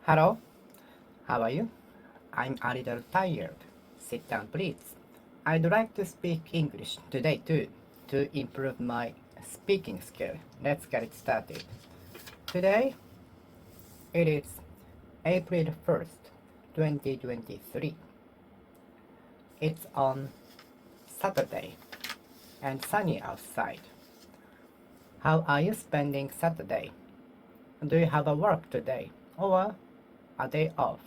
Hello, how are you? I'm a little tired. Sit down, please. I'd like to speak English today too, to improve my speaking skill. Let's get it started. Today, it is April 1st, 2023. It's on Saturday and sunny outside. How are you spending Saturday? Do you have a work today or a day off?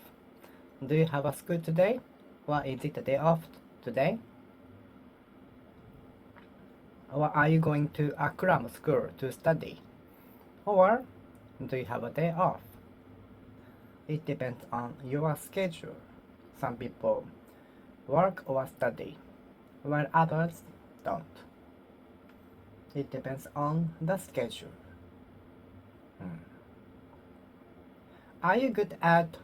Do you have a school today? Or is it a day off today? Or are you going to a cram school to study? Or do you have a day off? It depends on your schedule. Some people work or study, while others don't. It depends on the schedule. Are you good at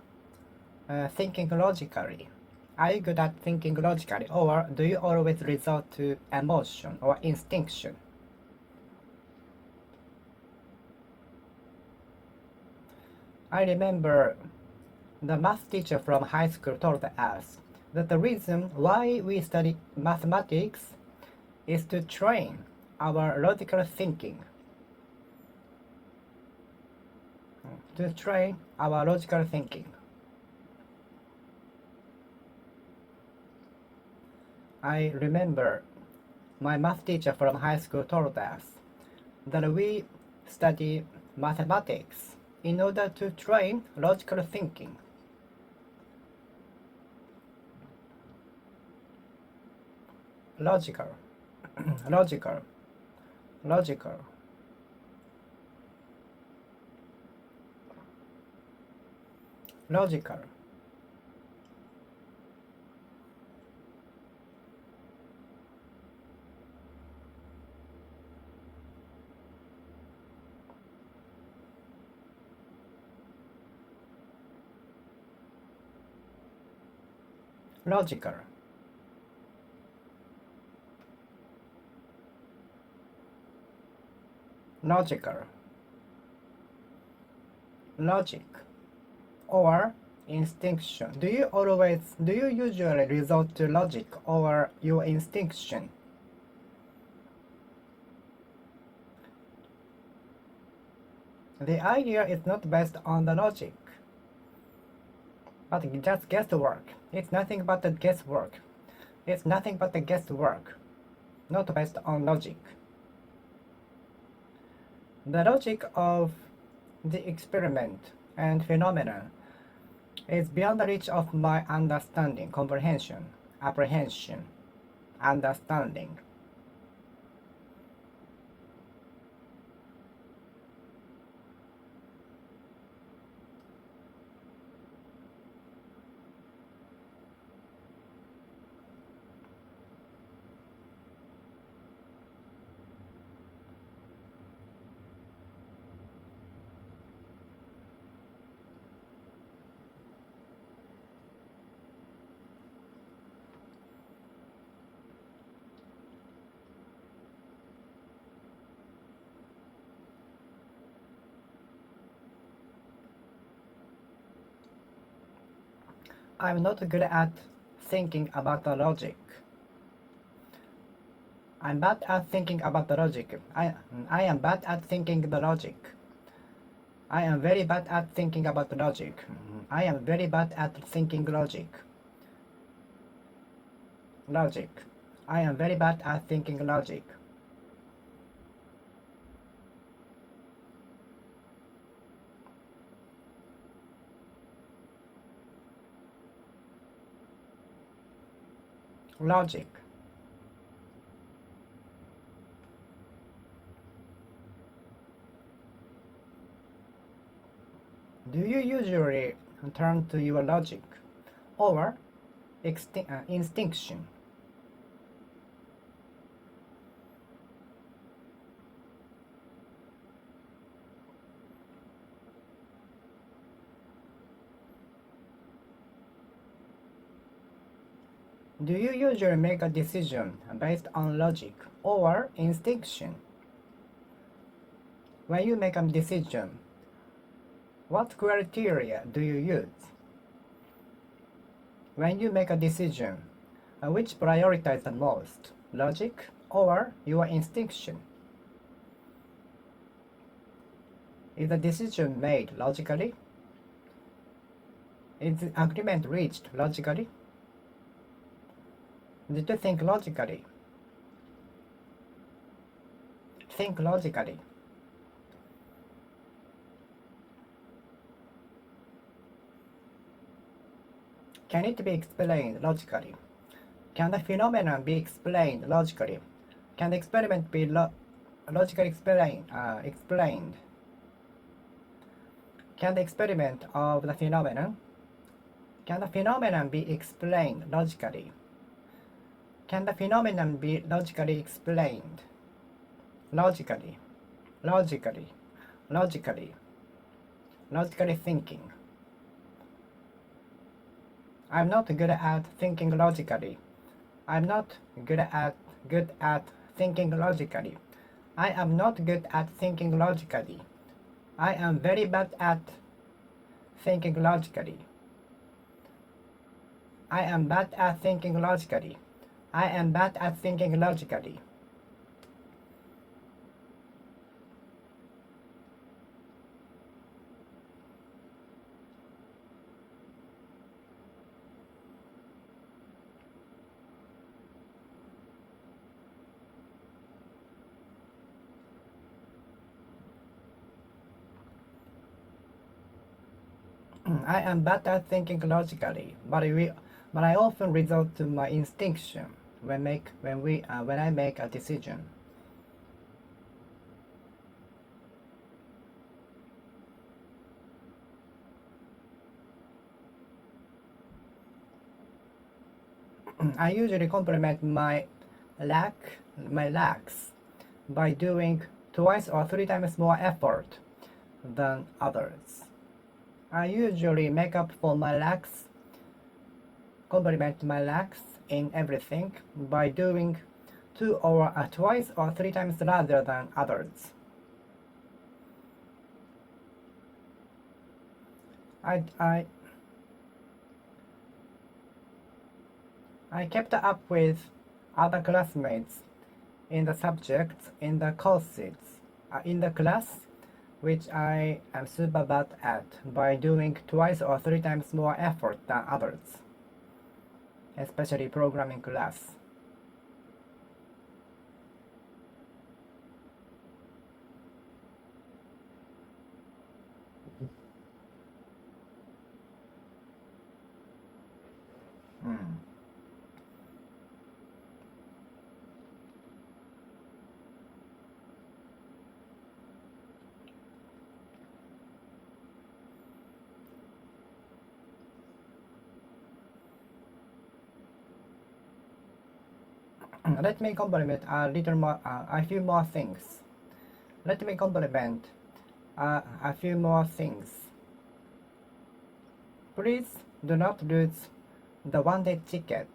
thinking logically? Are you good at thinking logically, or do you always resort to emotion or instinction? I remember the math teacher from high school told us that the reason why we study mathematics is to train our logical thinking. To train our logical thinking. I remember my math teacher from high school told us that we study mathematics in order to train logical thinking. Logical, logical, logical. Logical. Logical. Logical. Logic. Or instinction. Do you usually resort to logic or your instinction? The idea is not based on the logic, but just guesswork. It's nothing but the guesswork. It's nothing but the guesswork, not based on logic. The logic of the experiment and phenomenon is beyond the reach of my understanding, comprehension, apprehension, understanding. I'm not good at thinking about the logic. I'm bad at thinking about the logic. I am bad at thinking the logic. I am very bad at thinking about the logic. I am very bad at thinking logic. Logic. I am very bad at thinking logic. Logic. Do you usually turn to your logic or instinction? Do you usually make a decision based on logic or instinction? When you make a decision, What criteria do you use when you make a decision? Which prioritize the most, logic or your instinction? Is the decision made logically? Is the agreement reached logically? Did you think logically? Think logically. Can it be explained logically? Can the phenomenon be explained logically? Can the experiment be logically explained? Can the experiment of the phenomenon? Can the phenomenon be explained logically? Can the phenomenon be logically explained? Logically, logically, logically, logically thinking. I'm not good at thinking logically. I'm not good at thinking logically. I am not good at thinking logically. I am very bad at thinking logically. I am bad at thinking logically. I am bad at thinking logically. I am bad at thinking logically, but I often resort to my instinction when I make a decision. I usually complement my lacks by doing twice or three times more effort than others. I usually make up for my lacks, complement my lacks in everything by doing twice or three times rather than others. I kept up with other classmates in the subjects in the courses in the class which I am super bad at by doing twice or three times more effort than others, especially programming class. Let me complement a few more things. Let me complement a few more things. Please do not lose the one-day ticket,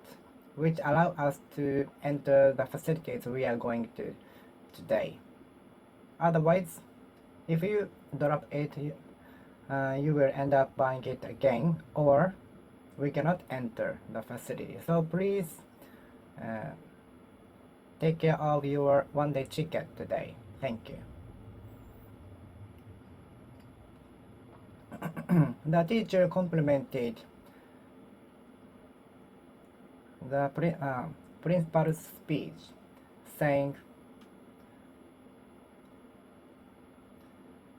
which allow us to enter the facilities we are going to today. Otherwise, if you drop it, you will end up buying it again, or we cannot enter the facility. So please take care of your one-day ticket today. Thank you. The teacher complimented the principal's speech, saying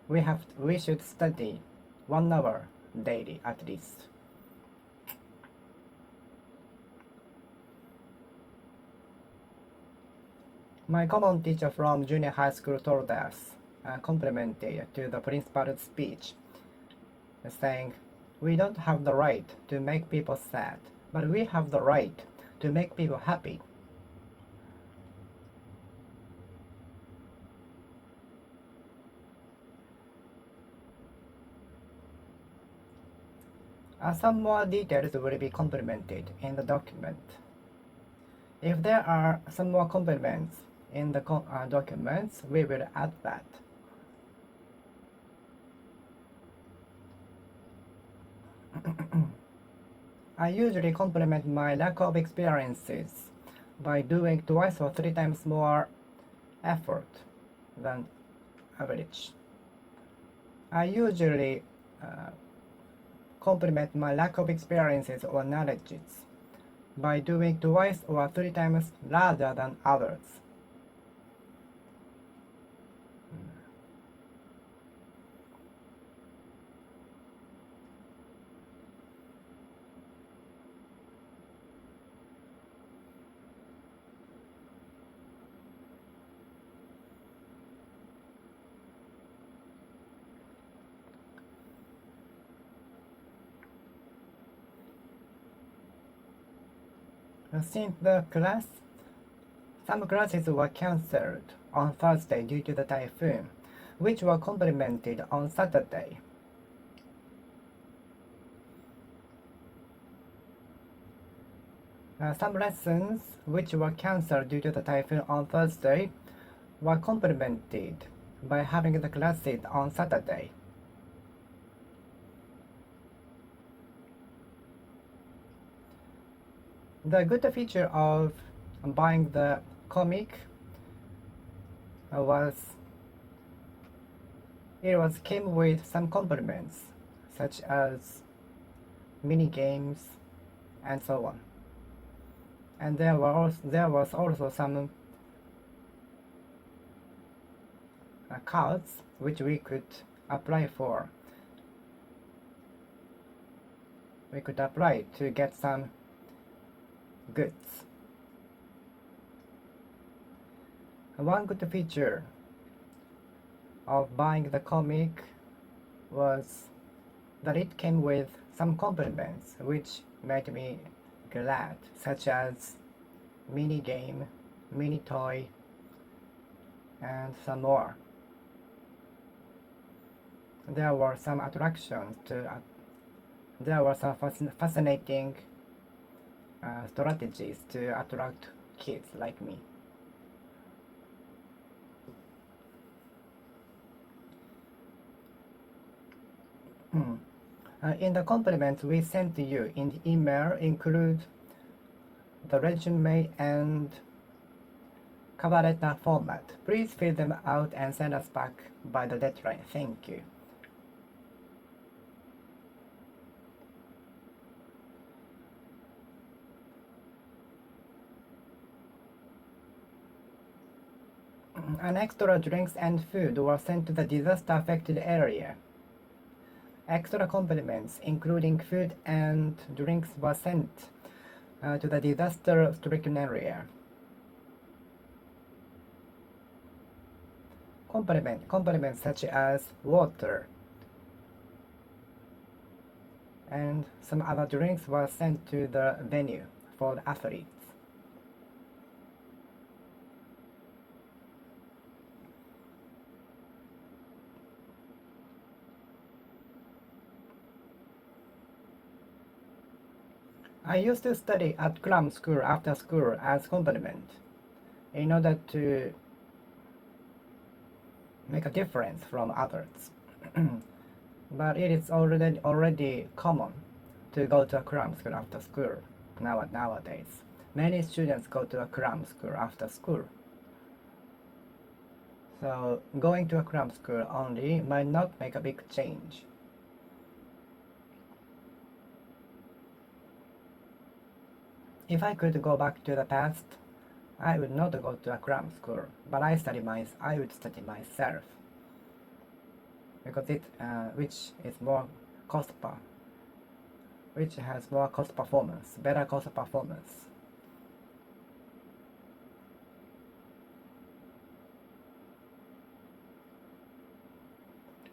we should study 1 hour daily at least. My common teacher from junior high school told us, complimented to the principal's speech, saying, we don't have the right to make people sad, but we have the right to make people happy. Some more details will be complemented in the document. If there are some more complements in the documents, we will add that. I usually compliment my lack of experiences by doing twice or three times more effort than average. I usually compliment my lack of experiences or knowledges by doing twice or three times rather than others. Since some classes were cancelled on Thursday due to the typhoon, which were complemented on Saturday. Some lessons which were cancelled due to the typhoon on Thursday were complemented by having the classes on Saturday. The good feature of buying the comic was it came with some compliments such as mini games and so on. And there was also some cards which we could apply for. We could apply to get some goods. One good feature of buying the comic was that it came with some compliments which made me glad, such as mini game, mini toy, and some more. There were some attractions there were some fascinating strategies to attract kids like me. In the compliments we sent to you in the email include the resume and cover letter format. Please fill them out and send us back by the deadline. Thank you. An extra drinks and food were sent to the disaster-affected area. Extra compliments, including food and drinks, were sent to the disaster-stricken area. Compliments such as water and some other drinks were sent to the venue for the athletes. I used to study at cram school after school as compliment in order to make a difference from others. But it is already common to go to a cram school after school nowadays. Many students go to a cram school after school. So going to a cram school only might not make a big change. If I could go back to the past, I would not go to a cram school, but I would study myself, because which has more cost performance, better cost performance.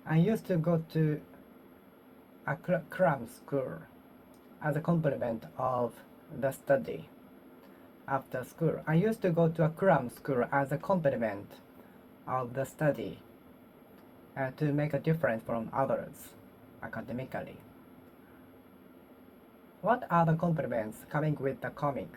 I used to go to a cram school as a complement of the study after school. I used to go to a cram school as a complement of the study to make a difference from others academically. What are the compliments coming with the comic?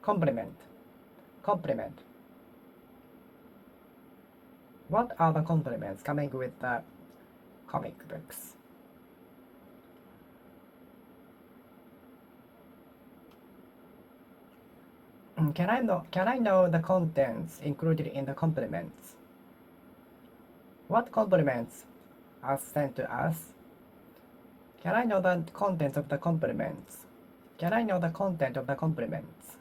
Compliment. Compliment. What are the compliments coming with the comic books? Can I know the contents included in the compliments? What compliments are sent to us? Can I know the contents of the compliments? Can I know the content of the compliments?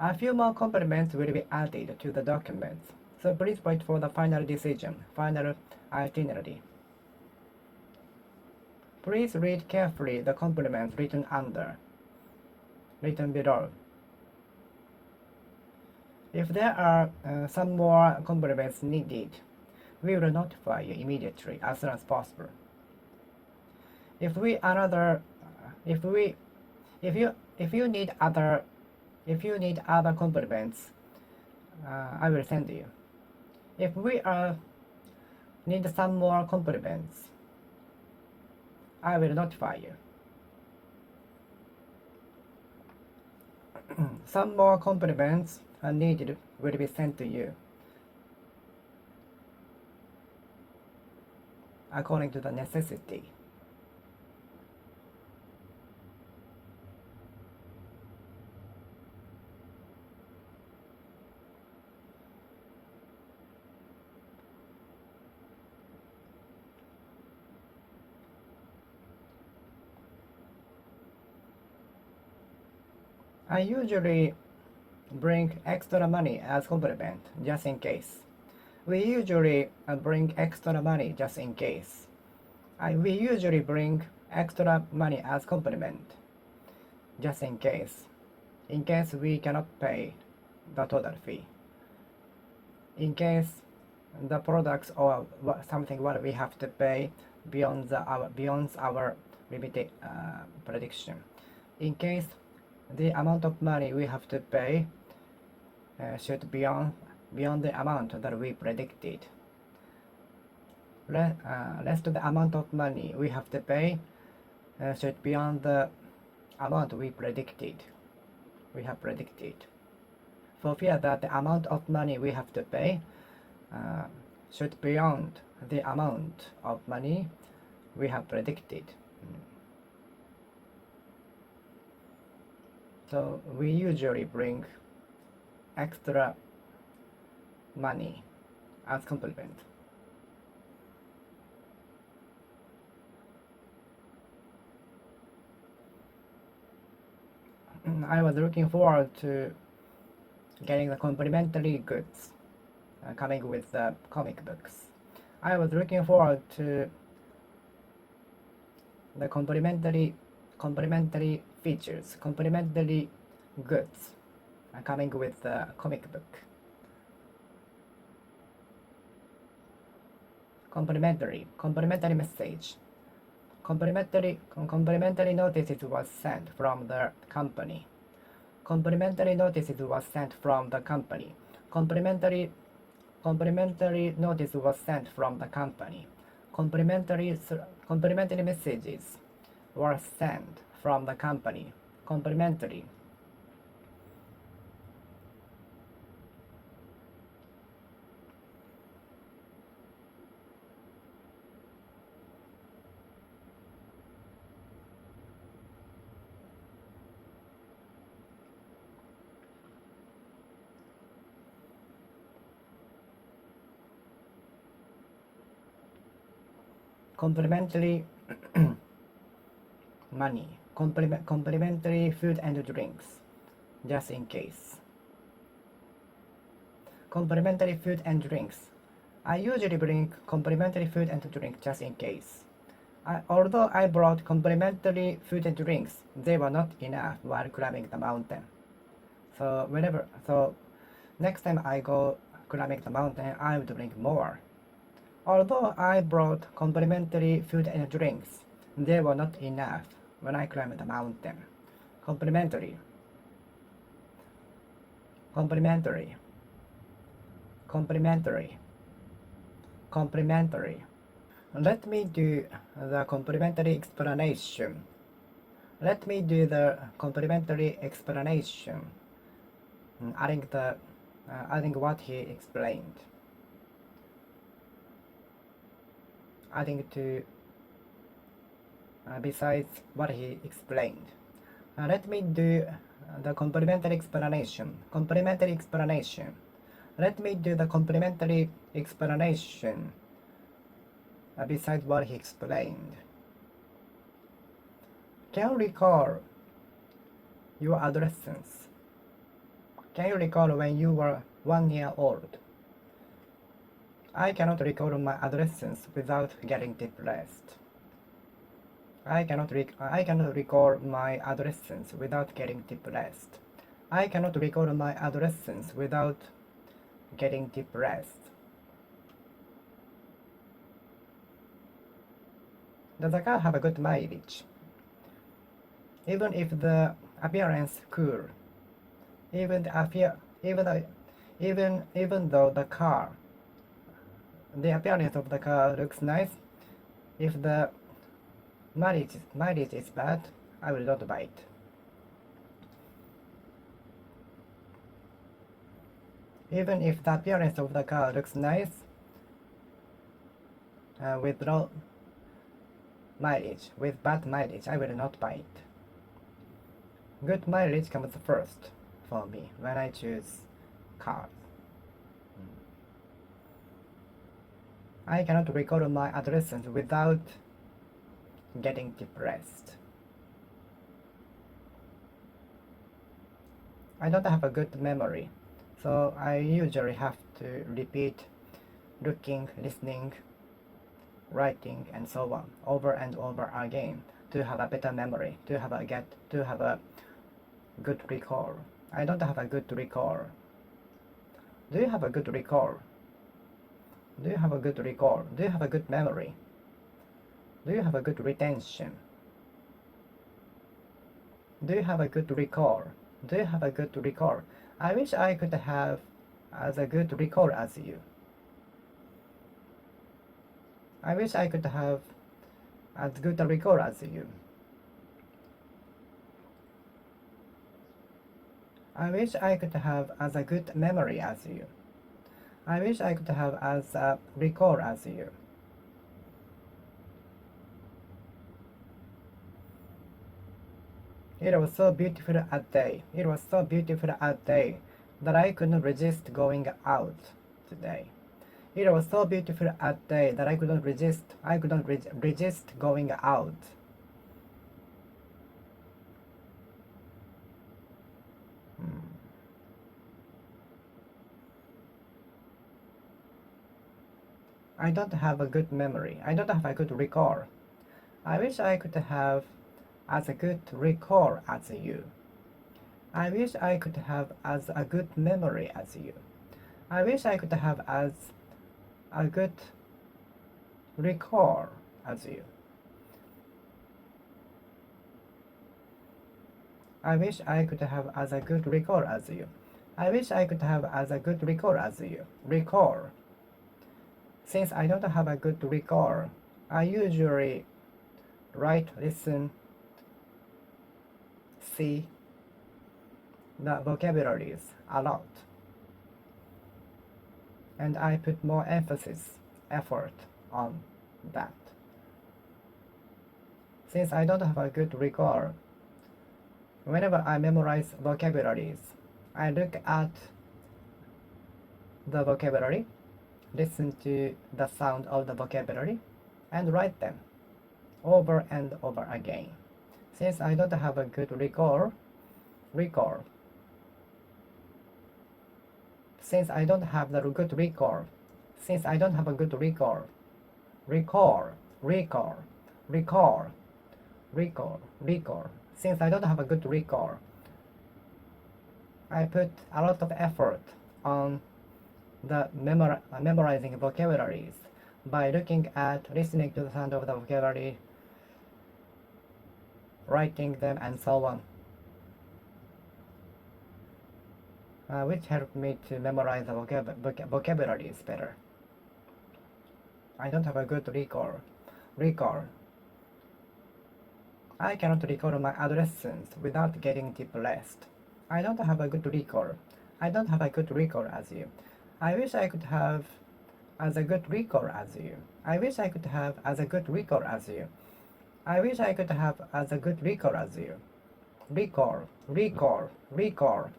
A few more compliments will be added to the documents, so please wait for the final decision, final itinerary. Please read carefully the compliments written below. If there are some more compliments needed, we will notify you immediately as soon as possible. If you need other compliments, I will send you. If we need some more compliments, I will notify you. Some more compliments are needed will be sent to you according to the necessity. I usually bring extra money as compliment, just in case. We usually bring extra money just in case. We usually bring extra money as compliment, just in case we cannot pay the total fee. In case the products or something what we have to pay beyond our limited prediction. In case the amount of money we have to pay should beyond the amount that we predicted. Less to the amount of money we have to pay should beyond the amount we have predicted. For fear that the amount of money we have to pay should beyond the amount of money we have predicted. So we usually bring extra money as compliment. I was looking forward to getting the complimentary goods coming with the comic books. I was looking forward to the complimentary features, complimentary goods coming with the comic book. Complimentary message. Complimentary notices was sent from the company. Complimentary notices was sent from the company. Complimentary notice was sent from the company. Complimentary messages were sent from the company. Complimentary. Complimentary money, complimentary food and drinks, just in case. Complimentary food and drinks. I usually bring complimentary food and drink just in case. Although I brought complimentary food and drinks, they were not enough while climbing the mountain. So next time I go climbing the mountain, I would bring more. Although I brought complimentary food and drinks, they were not enough when I climbed the mountain. Complimentary. Let me do the complimentary explanation. Let me do the complementary explanation, adding what he explained, adding to besides what he explained. Let me do the complementary explanation. Complementary explanation. Let me do the complementary explanation besides what he explained. Can you recall your adolescence? Can you recall when you were 1 year old? I cannot recall my adolescence without getting depressed. I cannot recall my adolescence without getting depressed. I cannot recall my adolescence without getting depressed. Does the car have a good mileage? Even if the appearance cool, even though the appearance of the car looks nice, if the mileage is bad, I will not buy it. Even if the appearance of the car looks nice, with low mileage, with bad mileage, I will not buy it. Good mileage comes first for me when I choose cars. I cannot recall my adolescence without getting depressed. I don't have a good memory, so I usually have to repeat looking, listening, writing, and so on over and over again to have a better memory, to have a good recall. I don't have a good recall. Do you have a good recall? Do you have a good recall? Do you have a good memory? Do you have a good retention? Do you have a good recall? Do you have a good recall? I wish I could have as a good recall as you. I wish I could have as good a recall as you. I wish I could have as a good memory as you. I wish I could have as a recall as you. It was so beautiful a day. It was so beautiful a day that I couldn't resist going out today. It was so beautiful a day that I couldn't resist going out. I don't have a good memory. I don't have a good recall. I wish I could have as a good recall as you. I wish I could have as a good memory as you. I wish I could have as a good recall as you. I wish I could have as a good recall as you. I wish I could have as a good recall as you. Recall. Since I don't have a good recall, I usually write, listen, see the vocabularies a lot. And I put more effort on that. Since I don't have a good recall, whenever I memorize vocabularies, I look at the vocabulary, listen to the sound of the vocabulary, and write them over and over again. Since I don't have a good recall, since I don't have the good recall, since I don't have a good recall, since I don't have a good recall, I put a lot of effort on the memorizing vocabularies by looking at, listening to the sound of the vocabulary, writing them, and so on, which helped me to memorize the vocabularies better. I don't have a good recall. I cannot recall my adolescence without getting depressed. I don't have a good recall. I don't have a good recall as you. I wish I could have as a good recall as you. I wish I could have as a good recall as you. I wish I could have as a good recall as you. Recall, recall, recall.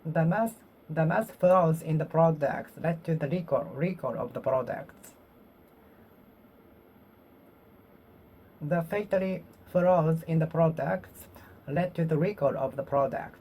The mass, the mass flaws in the products led to the recall of the products. The fatally flaws in the products led to the recall of the products.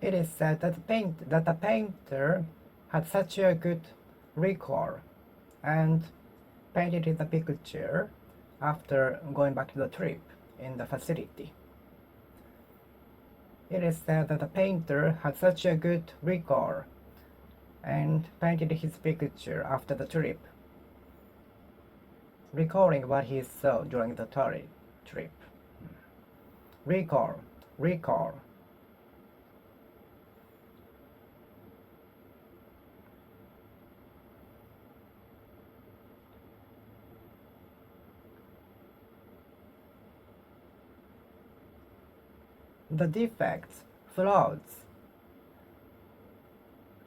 It is said that the painter had such a good recall and painted the picture after going back to the trip in the facility. It is said that the painter had such a good recall and painted his picture after the trip, recalling what he saw during the trip. Recall, recall. The defects, flaws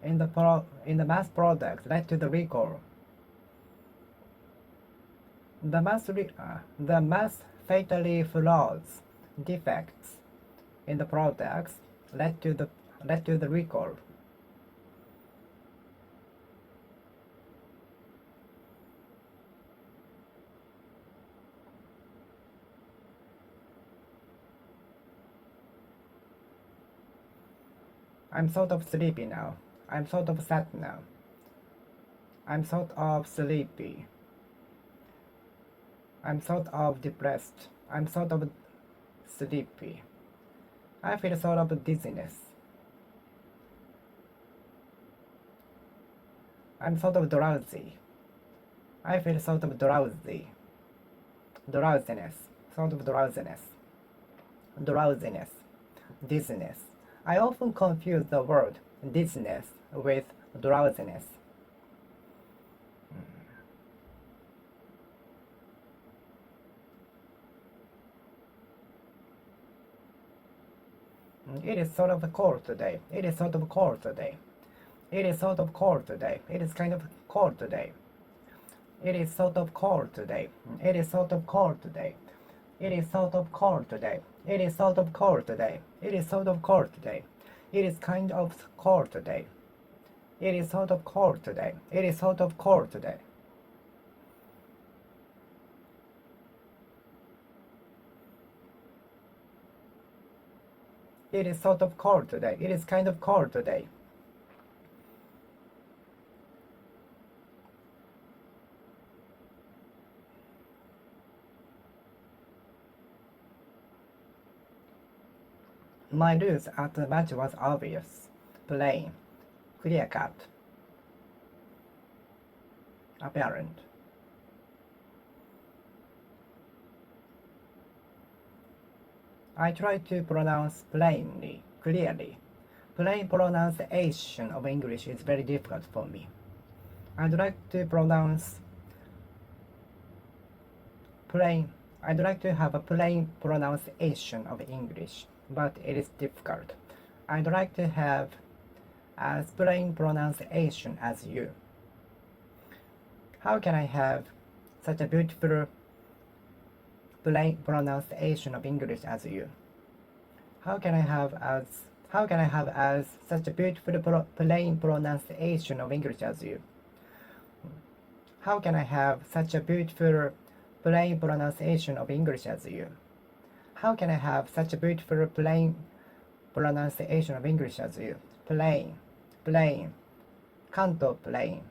in the mass product led to the recall. The mass fatally flaws, defects in the products led to the recall. I'm sort of sleepy now. I'm sort of sad now. I'm sort of sleepy. I'm sort of depressed. I'm sort of sleepy. I feel sort of dizziness. I'm sort of drowsy. I feel sort of drowsy. Drowsiness. Sort of drowsiness. Drowsiness. Dizziness. I often confuse the word dizziness with drowsiness. It is sort of cold today. It is sort of cold today. It is sort of cold today. It is kind of cold today. It is sort of cold today. It is sort of cold today. It is sort of cold today. It is sort of cold today. It is sort of cold today. It is kind of cold today. It is sort of cold today. It is sort of cold today. It is sort of cold today. It is kind of cold today. My rules at the match was obvious, plain, clear-cut, apparent. I try to pronounce plainly, clearly. Plain pronunciation of English is very difficult for me. I'd like to pronounce plain. I'd like to have a plain pronunciation of English, but it is difficult. I'd like to have as plain pronunciation as you. How can I have such a beautiful plain pronunciation of English as you? How can I have as such a beautiful plain pronunciation of English as you? How can I have such a beautiful plain pronunciation of English as you? How can I have such a beautiful plain pronunciation of English as you? Plain, plain, Kanto plain,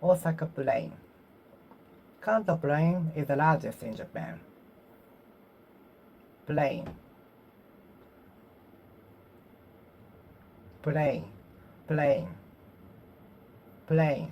Osaka plain. Kanto plain is the largest in Japan. Plain, plain, plain, plain.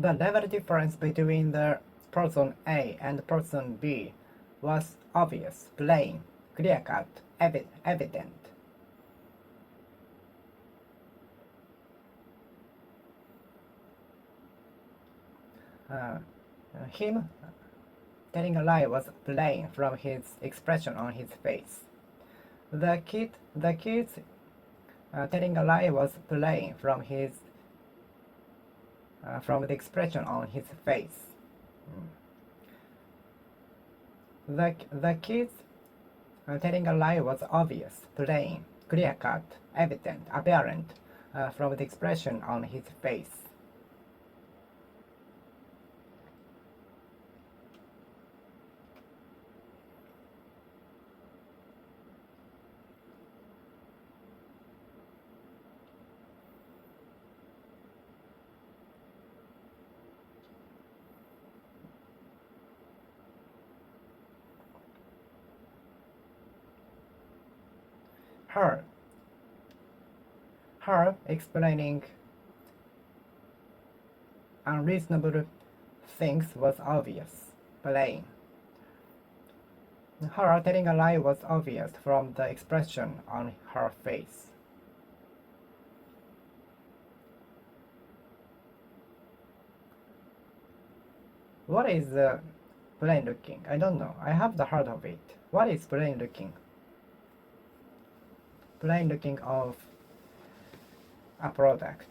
The level difference between the person A and person B was obvious, plain, clear-cut, evident. Him telling a lie was plain from his expression on his face. The kid's telling a lie was plain from the expression on his face. The kid's telling a lie was obvious, plain, clear-cut, evident, apparent from the expression on his face. Her explaining unreasonable things was obvious, plain. Her telling a lie was obvious from the expression on her face. What is plain looking? I don't know. I have the heart of it. What is plain looking? Plain looking of a product.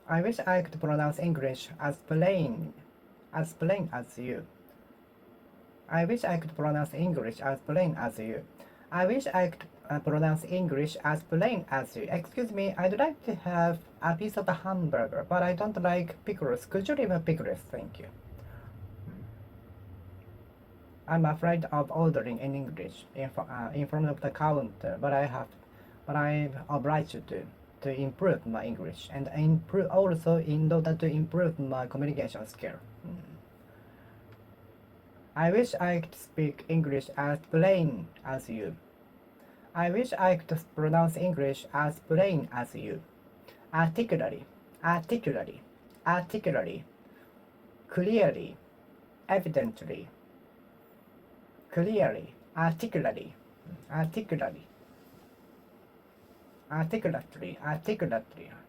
I wish I could pronounce English as plain as you. I wish I could pronounce English as plain as you. I wish I could pronounce English as plain as you. Excuse me, I'd like to have a piece of a hamburger, but I don't like pickles. Could you remove pickles? Thank you. I'm afraid of ordering in English in front of the counter, but I'm obliged to improve my English and improve also in order to improve my communication skill. I wish I could speak English as plain as you. I wish I could pronounce English as plain as you. Articulately, clearly, evidently, clearly, articulately, articulate,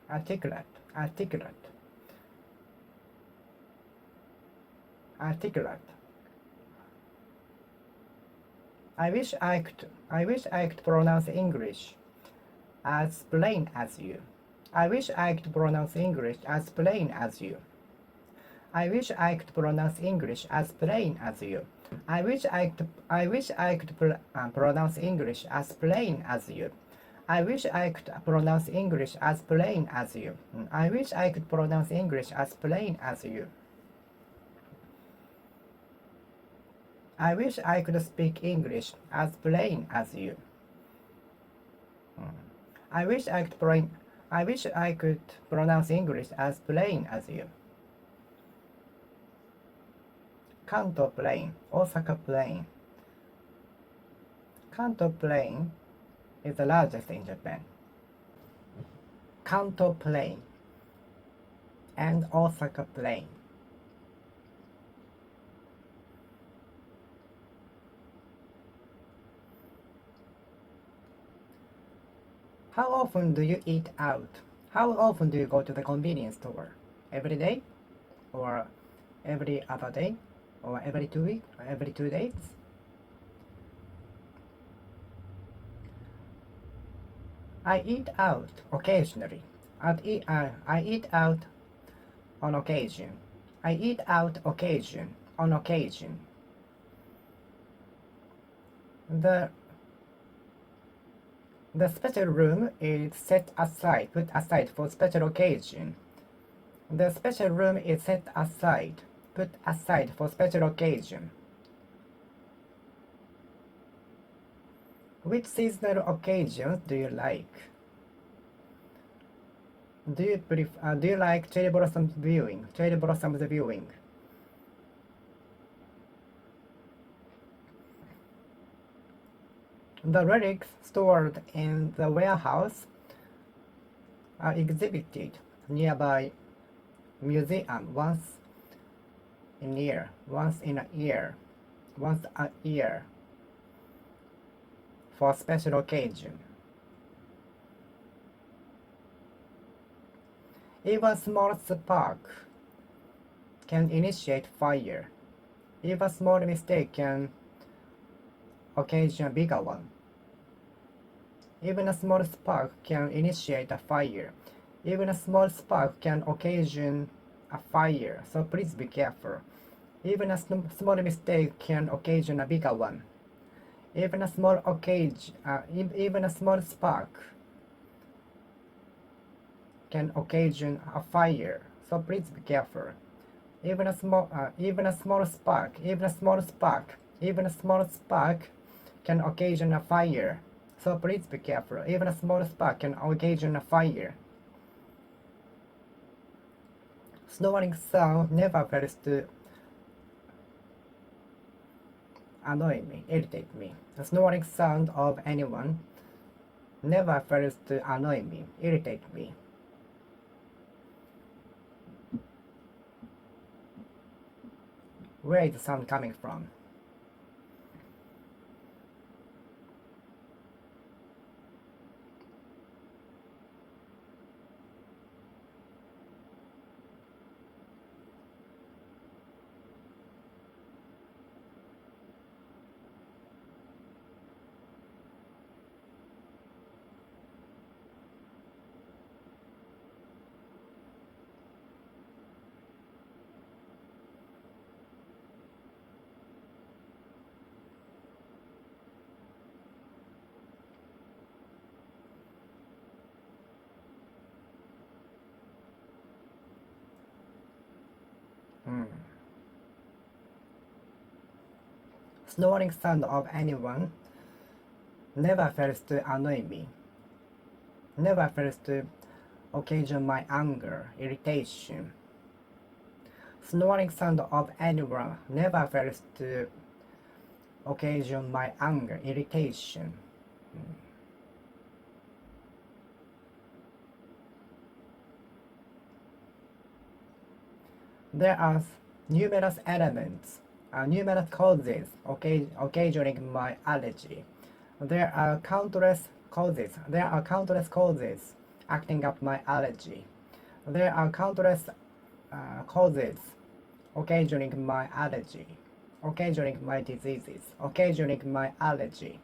articulate. I wish I could pronounce English as plain as you. I wish I could pronounce English as plain as you. I wish I could pronounce English as plain as you. I wish I could pronounce English as plain as you. I wish I could pronounce English as plain as you. I wish I could pronounce English as plain as you. I wish I could speak English as plain as you. I wish I could brain. I wish I could pronounce English as plain as you. Kanto Plain, Osaka Plain. Kanto Plain is the largest in Japan. Kanto Plain and Osaka Plain. How often do you eat out? How often do you go to the convenience store? Every day? Or every other day? Or every 2 weeks? Or every 2 days? I eat out occasionally. I eat out on occasion. I eat out occasion on occasion. The the special room is put aside for special occasion. The special room is put aside for special occasion. Which seasonal occasions do you like? Do you like cherry blossoms viewing? Cherry blossoms viewing. The relics stored in the warehouse are exhibited nearby museum once a year for special occasion. Even small spark can initiate fire. Even small mistake can occasion a bigger one. Even a small spark can initiate a fire. Even a small spark can occasion a fire, so please be careful. Even a small mistake can occasion a bigger one. Even a small spark can occasion a fire, so please be careful. Even a small spark can occasion a fire, so please be careful. Even a small spark can occasion a fire. Snoring sound never fails to annoy me, irritate me. The snoring sound of anyone never fails to annoy me, irritate me. Where is the sound coming from? Snoring sound of anyone never fails to annoy me, never fails to occasion my anger, irritation. Snoring sound of anyone never fails to occasion my anger, irritation. There are numerous elements, numerous causes occasioning my allergy. There are countless causes. Acting up my allergy. There are countless causes occasioning my allergy, occasioning my diseases, occasioning my allergy.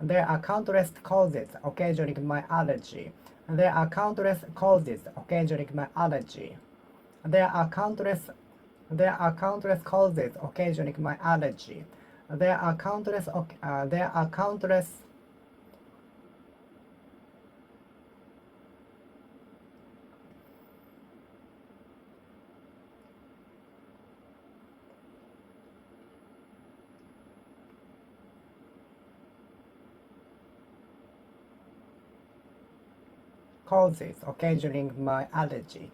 There are countless causes occasioning my allergy. There are countless causes occasioning my allergy. There are countless causes occasioning my allergy. There are countless causes occasioning my allergy.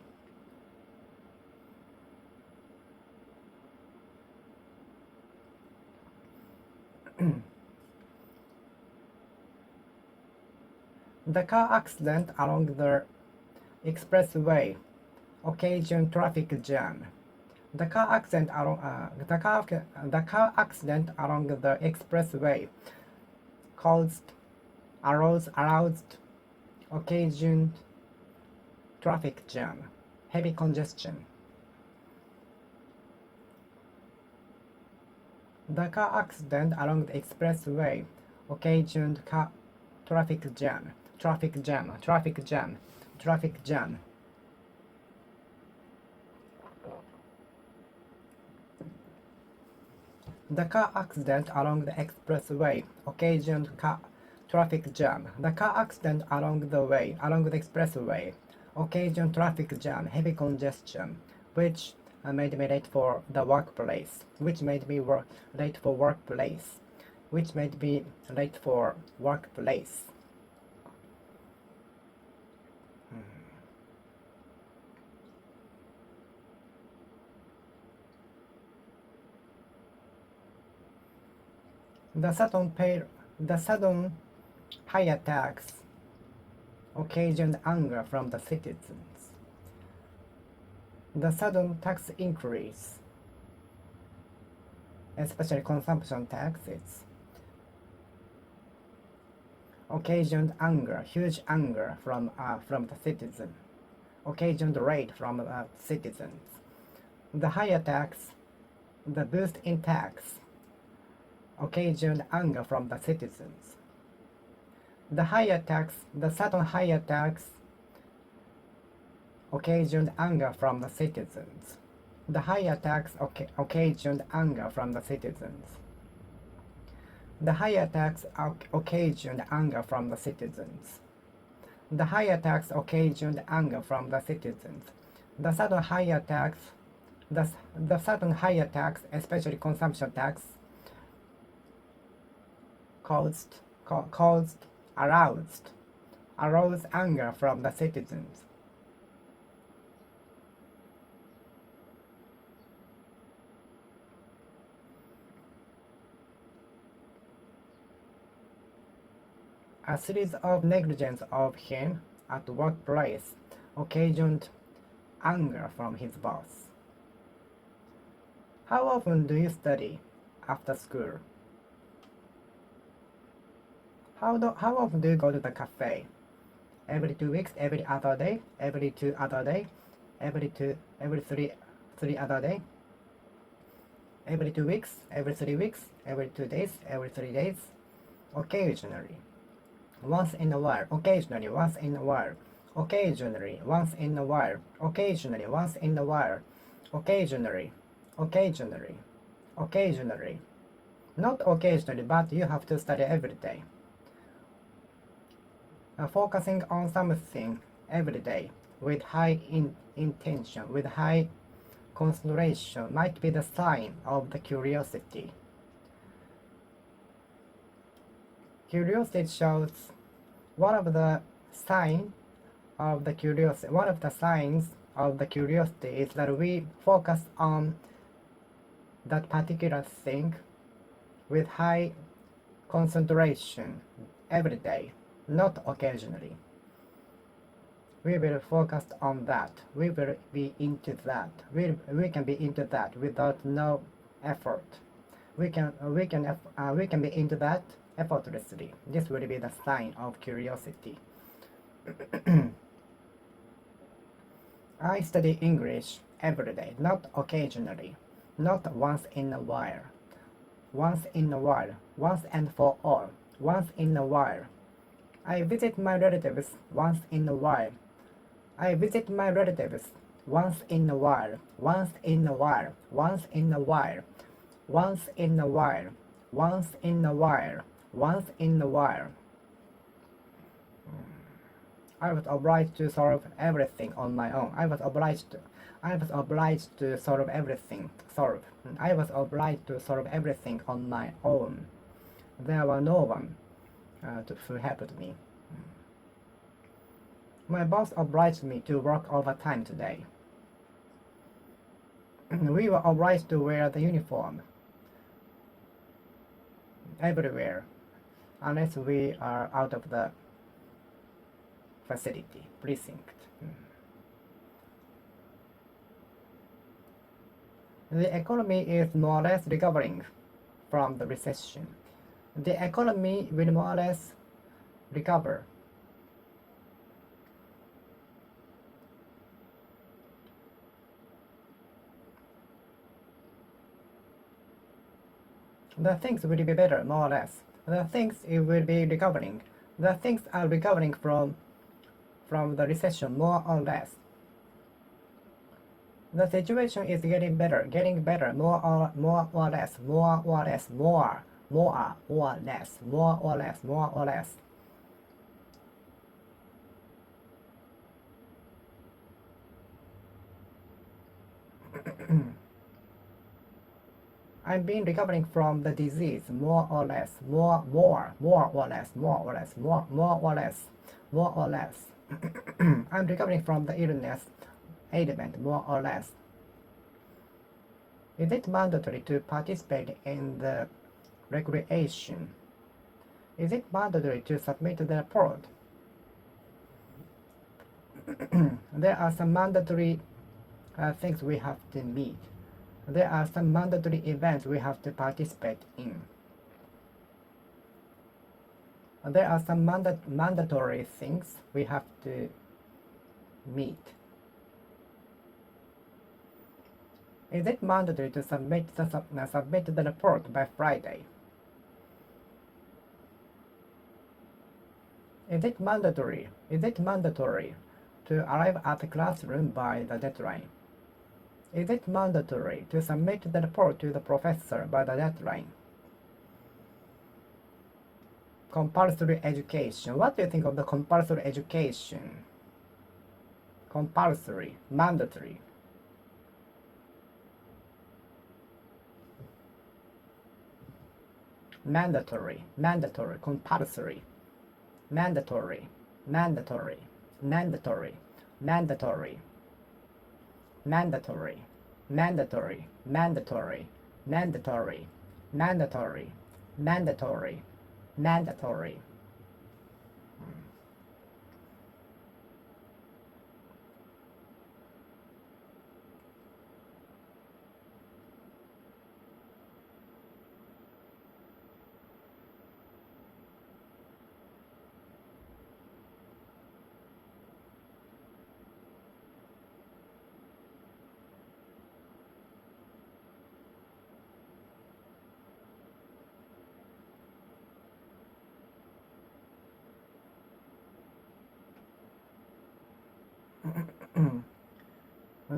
The car accident along the expressway occasioned traffic jam. The car accident along the expressway aroused occasioned traffic jam, heavy congestion. The car accident along the expressway occasioned traffic jam. The car accident along the expressway occasioned traffic jam. The car accident along the expressway occasioned traffic jam, heavy congestion, which made me late for the workplace. Which made me late for workplace. Which made me late for workplace. The sudden high attacks occasioned anger from the citizens. The sudden tax increase, especially consumption taxes, occasioned anger, huge anger from the citizen, occasioned rage from citizens. The higher tax, the boost in tax, occasioned anger from the citizens. The sudden higher tax occasioned anger from the citizens. The higher tax occasioned anger from the citizens. The higher tax occasioned anger from the citizens. The higher tax occasioned anger from the citizens. The sudden higher tax, especially consumption tax, aroused anger from the citizens. A series of negligence of him at workplace occasioned anger from his boss. How often do you study after school? How often do you go to the cafe? Every 2 weeks, every other day, every 2 other day, every 3 other day, every 2 weeks, every 3 weeks, every 2 days, every 3 days, occasionally, once in a while, occasionally, once in a while, occasionally, once in a while, occasionally, once in a while, occasionally, not occasionally, but you have to study every day. Focusing on something every day with high intention, with high concentration might be the sign of the curiosity. Curiosity shows one of the signs of the curiosity is that we focus on that particular thing with high concentration every day, not occasionally. We will focus on that. We will be into that. We can be into that without no effort. We can be into that effortlessly. This will be the sign of curiosity. I study English every day, not occasionally, not once in a while. Once in a while, once and for all, once in a while. I visit my relatives once in a while. I visit my relatives once in a while, once in a while, once in a while, once in a while, once in a while, once in a while. I was obliged to solve everything on my own. I was obliged to solve everything. I was obliged to solve everything on my own. There was no one who helped me. My boss obliged me to work overtime today. We were obliged to wear the uniform everywhere unless we are out of the facility, precinct. The economy is more or less recovering from the recession. The economy will more or less recover. The things will be better, more or less. The things it will be recovering. The things are recovering from the recession, more or less. The situation is getting better, more or less, more or less, more or less, more or less, more or less. I've been recovering from the disease, more or less, more or less, more or less, more or less, more or less. I'm recovering from the illness, ailment, more or less. Is it mandatory to participate in the recreation? Is it mandatory to submit the report? There are some mandatory things we have to meet. There are some mandatory events we have to participate in. There are some mandatory things we have to meet. Is it mandatory to submit the report by Friday? Is it mandatory to arrive at the classroom by the deadline? Is it mandatory to submit the report to the professor by the deadline? Compulsory education. What do you think of the compulsory education? Compulsory, mandatory. Mandatory, compulsory, mandatory, mandatory, mandatory, mandatory, mandatory, mandatory, mandatory, mandatory, mandatory, mandatory, mandatory.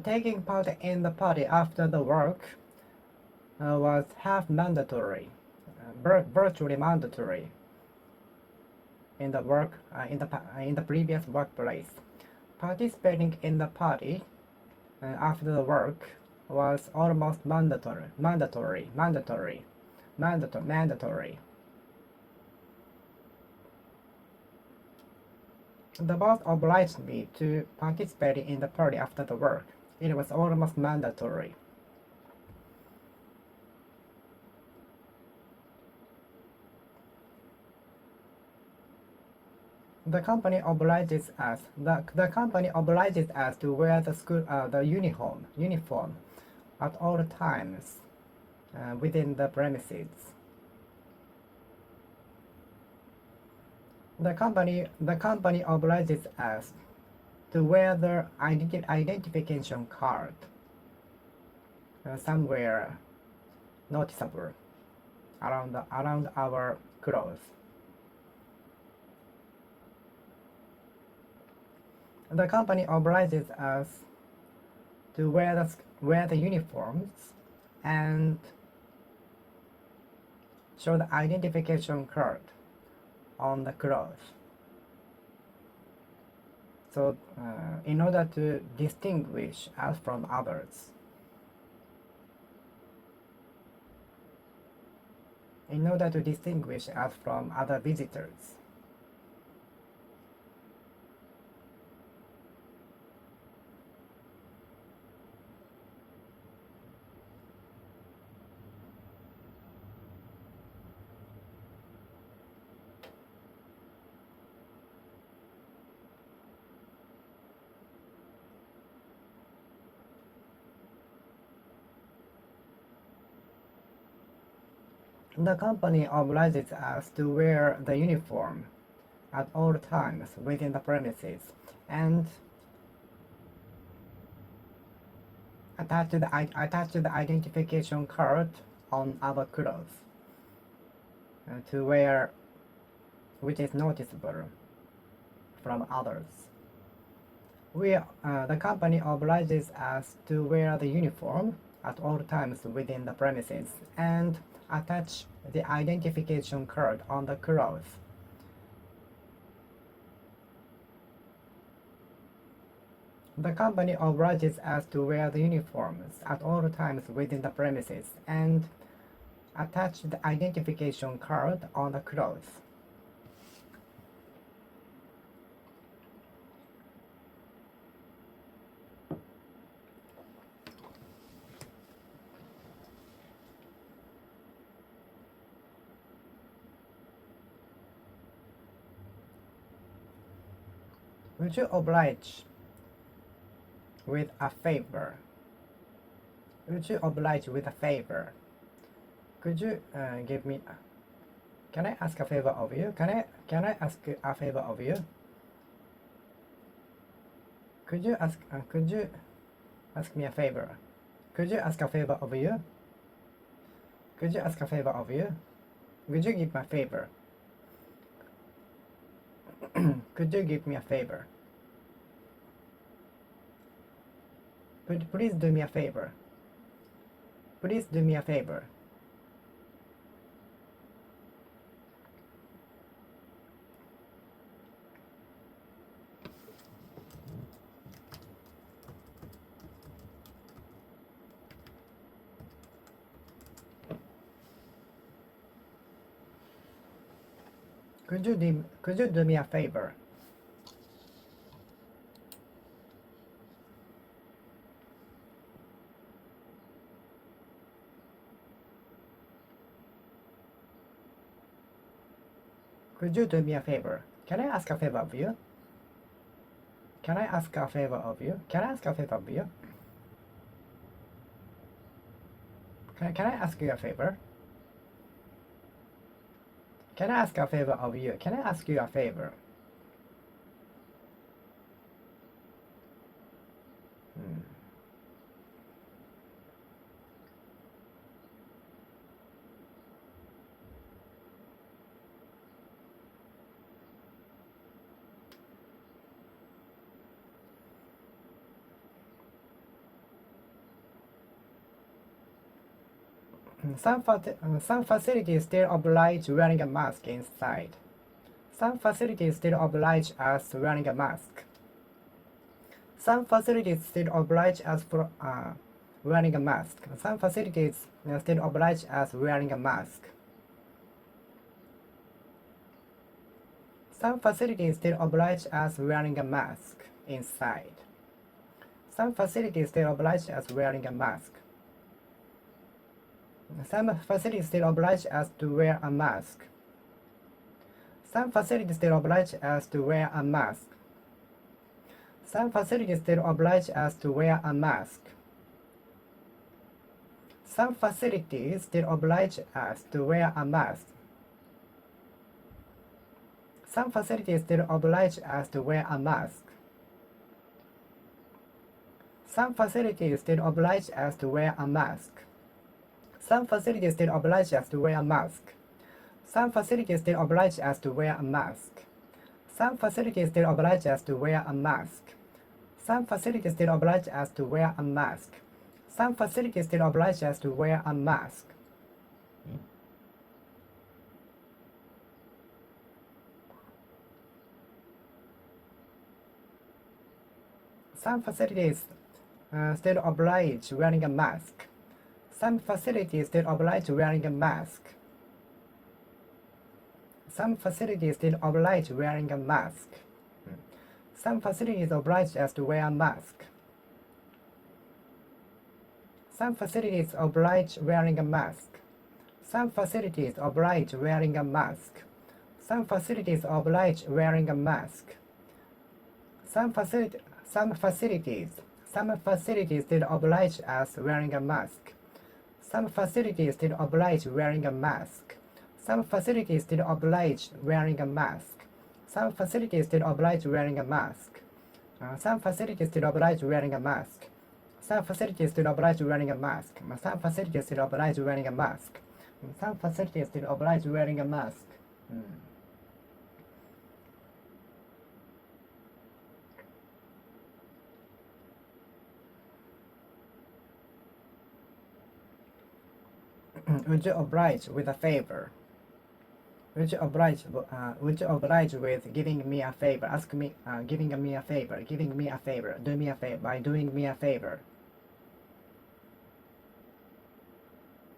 Taking part in the party after the work was half mandatory, virtually mandatory in the work in the previous workplace. Participating in the party after the work was almost mandatory. The boss obliged me to participate in the party after the work. It was almost mandatory. The company obliges us. The company obliges us to wear the uniform at all times within the premises. The company obliges us to wear the identification card somewhere noticeable around our clothes. The company obliges us to wear the uniforms and show the identification card on the clothes. So, in order to distinguish us from others, in order to distinguish us from other visitors. The company obliges us to wear the uniform at all times within the premises and attach the identification card on our clothes to wear, which is noticeable from others. The company obliges us to wear the uniform at all times within the premises and attach the identification card on the clothes. The company obliges us to wear the uniforms at all times within the premises and attach the identification card on the clothes. Would you oblige with a favor? Would you oblige with a favor? Could you give me? Can I ask a favor of you? Can I ask a favor of you? Could you ask me a favor? Could you ask a favor of you? Could you ask a favor of you? Would you give me a favor? Could you give me a favor? Please do me a favor. Please do me a favor. Could you do me a favor? Could you do me a favor? Can I ask a favor of you? Can I ask a favor of you? Can I ask a favor of you? Can I ask you a favor? Can I ask a favor of you? Can I ask you a favor? Some facilities still oblige wearing a mask inside. Some facilities still oblige us wearing a mask. Some facilities still oblige us for wearing a mask. Some facilities still oblige us wearing a mask. Some facilities still oblige us wearing a mask inside. Some facilities still oblige us wearing a mask. Some facilities still oblige us to wear a mask. Some facilities still oblige us to wear a mask. Some facilities still oblige us to wear a mask. Some facilities still oblige us to wear a mask. Some facilities still oblige us to wear a mask. Some facilities still oblige us to wear a mask. Some facilities still oblige us to wear a mask. Some facilities still oblige us to wear a mask. Some facilities still oblige us to wear a mask. Some facilities still oblige us to wear a mask. Some facilities still oblige us to wear a mask. Some facilities still oblige wearing a mask. Some facilities still oblige wearing a mask. Some facilities still oblige wearing a mask. Some facilities oblige us to wear a mask. Some facilities oblige wearing a mask. Some facilities oblige wearing a mask. Some facilities oblige wearing a mask. Some facilities still oblige us wearing a mask. Some facilities still oblige wearing a mask. Some facilities still oblige wearing a mask. Some facilities still oblige wearing a mask. Some facilities still oblige wearing a mask. Some facilities still oblige wearing a mask. Some facilities still oblige wearing a mask. Some facilities still oblige wearing a mask. Would you oblige with a favor? Would you oblige with giving me a favor? Ask me, giving me a favor, giving me a favor, do me a favor, by doing me a favor.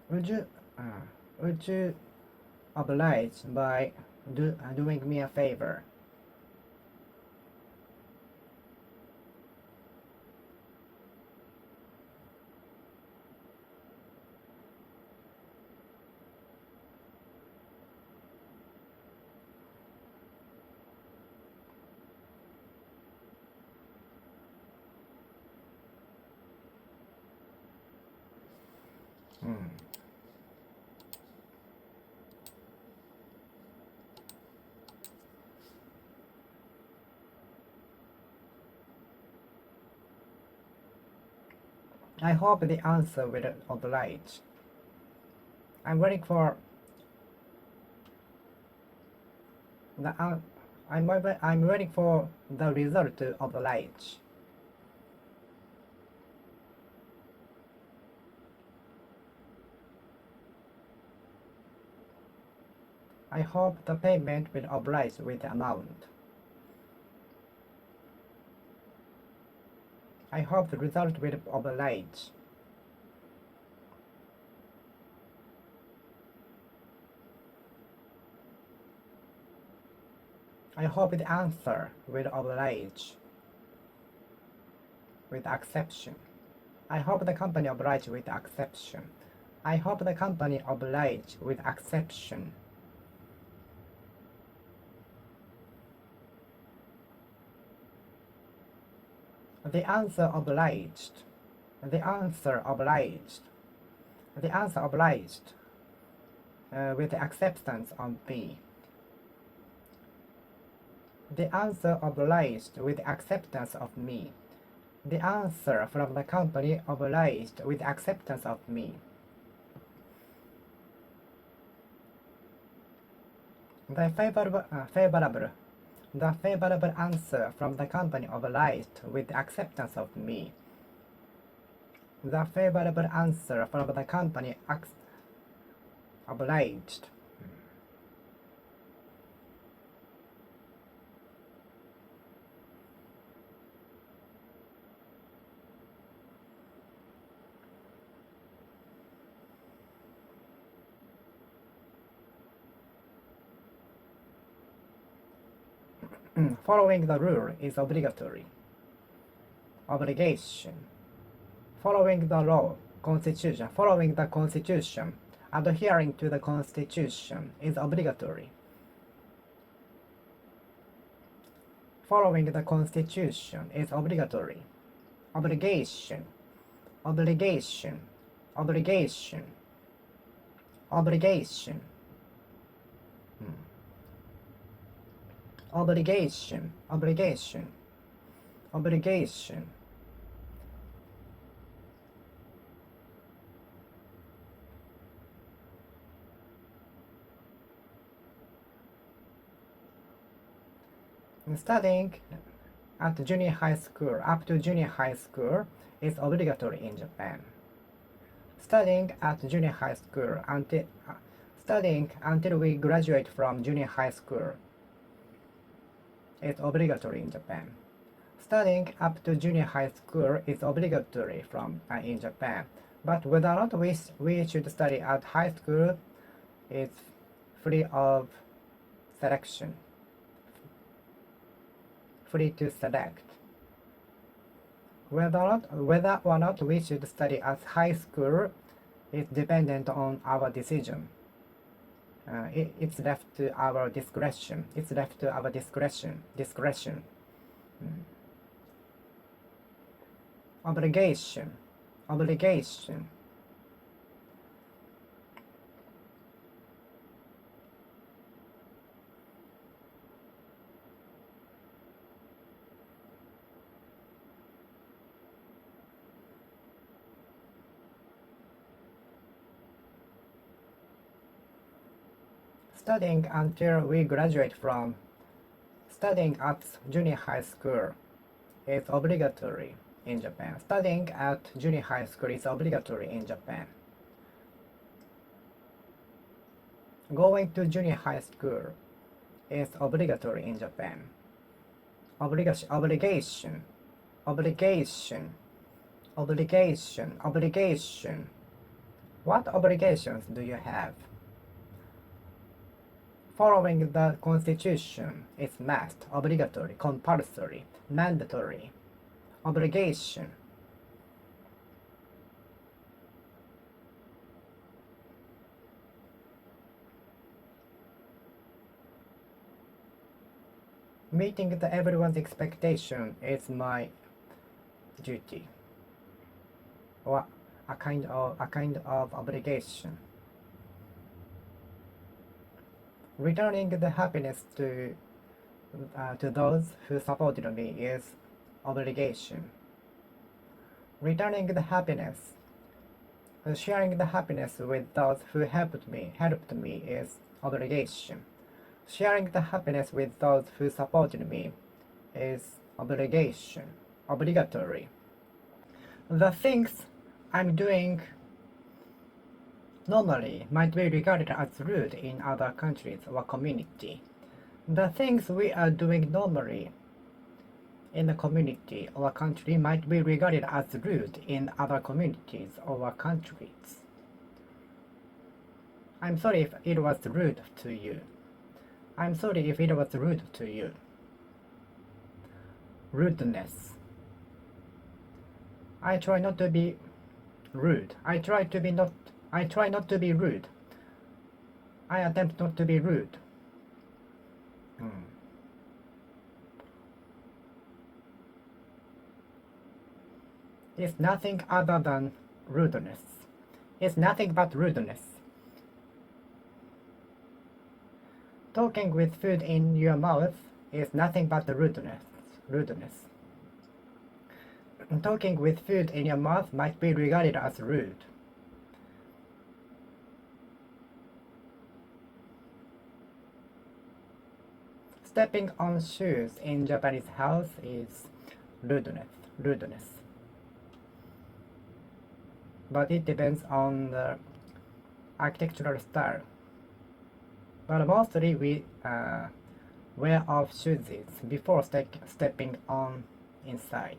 Would you oblige by doing me a favor? I hope the answer will oblige. I'm waiting for I'm waiting for the result to oblige. I hope the payment will oblige with the amount. I hope the result will oblige. I hope the answer will oblige with exception. I hope the company oblige with exception. I hope the company oblige with exception. The answer obliged. The answer obliged. The answer obliged with the acceptance of me. The answer obliged with acceptance of me. The answer from the company obliged with acceptance of me. The favorable answer from the company obliged with acceptance of me. The favorable answer from the company obliged. Following the rule is obligatory. Obligation. Following the law, constitution. Following the constitution. Adhering to the constitution is obligatory. Following the constitution is obligatory. Obligation. Obligation. Obligation. Obligation. Obligation, obligation, obligation. Studying at junior high school up to junior high school is obligatory in Japan. Studying at junior high school until we graduate from junior high school is obligatory in Japan. Studying up to junior high school is obligatory in Japan, but whether or not we should study at high school is free of selection, free to select. Whether or not we should study at high school is dependent on our decision. It's left to our discretion. It's left to our discretion. Obligation. Obligation. Studying until we graduate from studying at junior high school is obligatory in Japan. Studying at junior high school is obligatory in Japan. Going to junior high school is obligatory in Japan. Obligation, obligation, obligation, obligation, obligation. What obligations do you have? Following the Constitution is must, obligatory, compulsory, mandatory, obligation. Meeting everyone's expectation is my duty, or a kind of obligation. Returning the happiness to those who supported me is obligation. Returning the happiness, sharing the happiness with those who helped me is obligation. Sharing the happiness with those who supported me is obligation, obligatory. The things I'm doing normally might be regarded as rude in other countries or community. The things we are doing normally in the community or country might be regarded as rude in other communities or countries. I'm sorry if it was rude to you. I'm sorry if it was rude to you. Rudeness. I try not to be rude. I try not to be rude. I attempt not to be rude. It's nothing other than rudeness. It's nothing but rudeness. Talking with food in your mouth is nothing but rudeness. Talking with food in your mouth might be regarded as rude. Stepping on shoes in Japanese house is rudeness. But it depends on the architectural style. But mostly we wear off shoes before stepping on inside.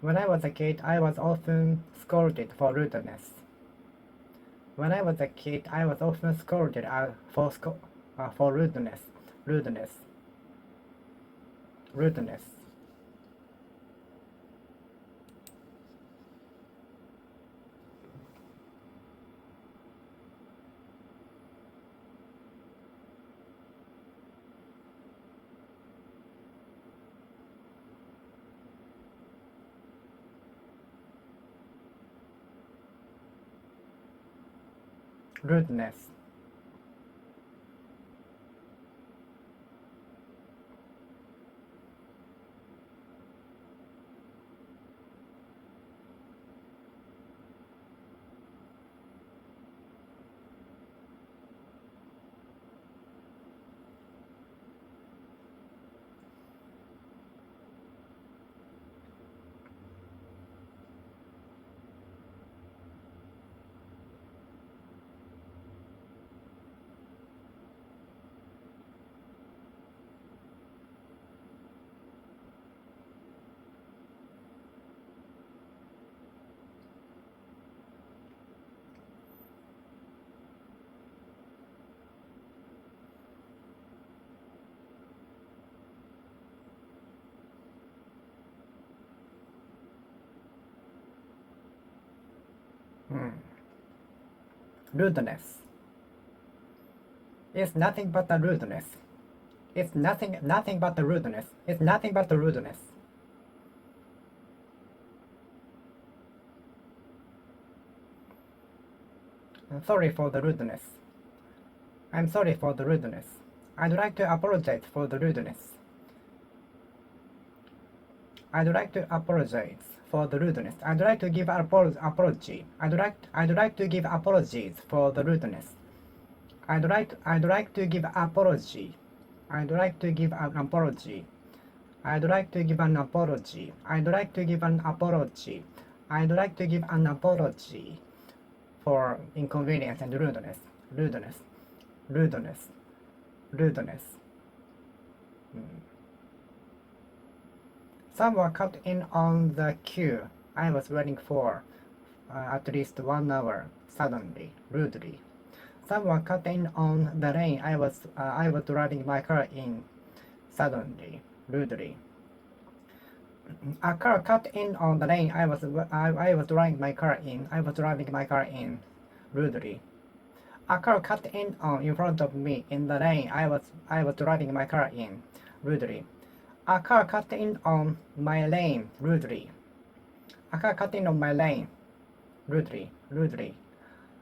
When I was a kid, I was often scolded for rudeness. When I was a kid, I was often scolded for rudeness. Rudeness. Rudeness. Rudeness. It's nothing but the rudeness. It's nothing but the rudeness. It's nothing but the rudeness. I'm sorry for the rudeness. I'm sorry for the rudeness. I'd like to apologize for the rudeness. I'd like to apologize for the rudeness. I'd like to give apology. I'd like to give apologies for the rudeness. I'd like to give apology. I'd like to give an apology. I'd like to give an apology. I'd like to give an apology. I'd like to give an apology for inconvenience and rudeness. Rudeness. Rudeness. Rudeness. Someone cut in on the queue I was waiting for at least 1 hour, suddenly, rudely. Someone cut in on the lane I was driving my car in, suddenly, rudely. A car cut in on the lane I was driving my car in. I was driving my car in, rudely. A car cut in front of me in the lane I was driving my car in, rudely. A car cut in on my lane, rudely. A car cut in on my lane, rudely, rudely.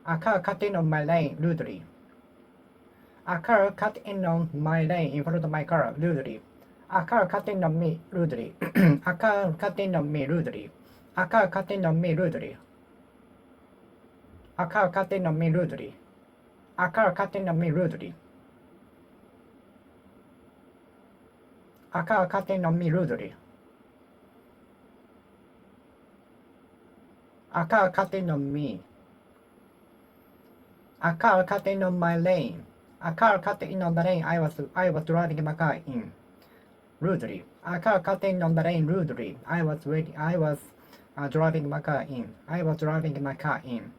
A car cut in on my lane, rudely. A car cut in on my lane in front of my car, rudely. A car cut in on me, rudely. A car cut in on me, rudely. A car cut in on me, rudely. A car cut in on me, rudely. A car cut in on me, rudely. A car cut in on me, rudely. A car cut in on me. A car cut in on my lane. A car cut in on the lane I was driving my car in, rudely. A car cut in on the lane, rudely. I was driving my car in. I was driving my car in.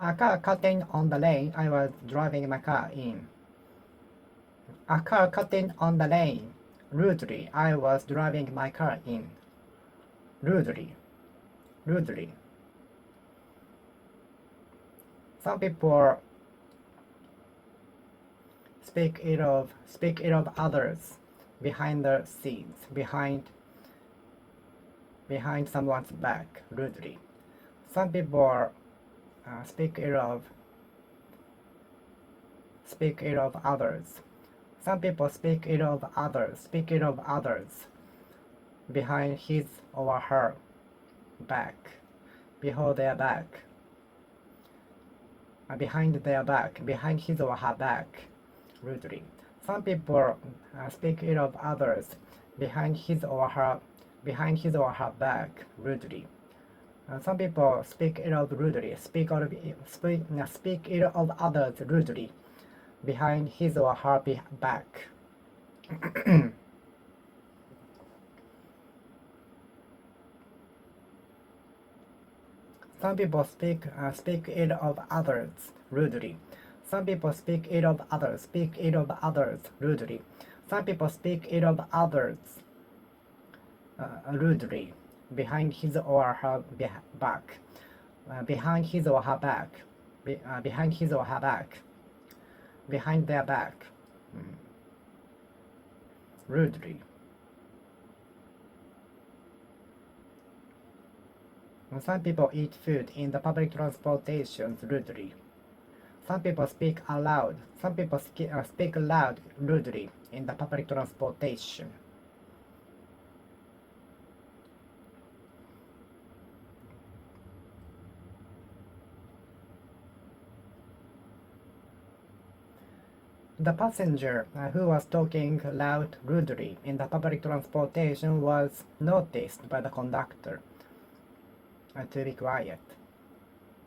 A car cut in on the lane I was driving my car in. A car cut in on the lane, rudely. I was driving my car in, rudely, rudely. Some people speak ill of others behind the scenes, behind someone's back, rudely. Some people speak ill of others. Some people speak ill of others behind his or her back, behind their back, behind his or her back, rudely. Some people speak ill of others behind his or her back, rudely. Some people speak ill of others rudely behind his or her back. Some people speak ill of others rudely. Some people speak ill of others rudely. Some people speak ill of others rudely behind his or her back. Behind his or her back. Behind his or her back. Behind their back. Rudely. Some people eat food in the public transportation rudely. Some people speak aloud. Some people speak loud rudely in the public transportation. The passenger who was talking loud rudely in the public transportation was noticed by the conductor to be quiet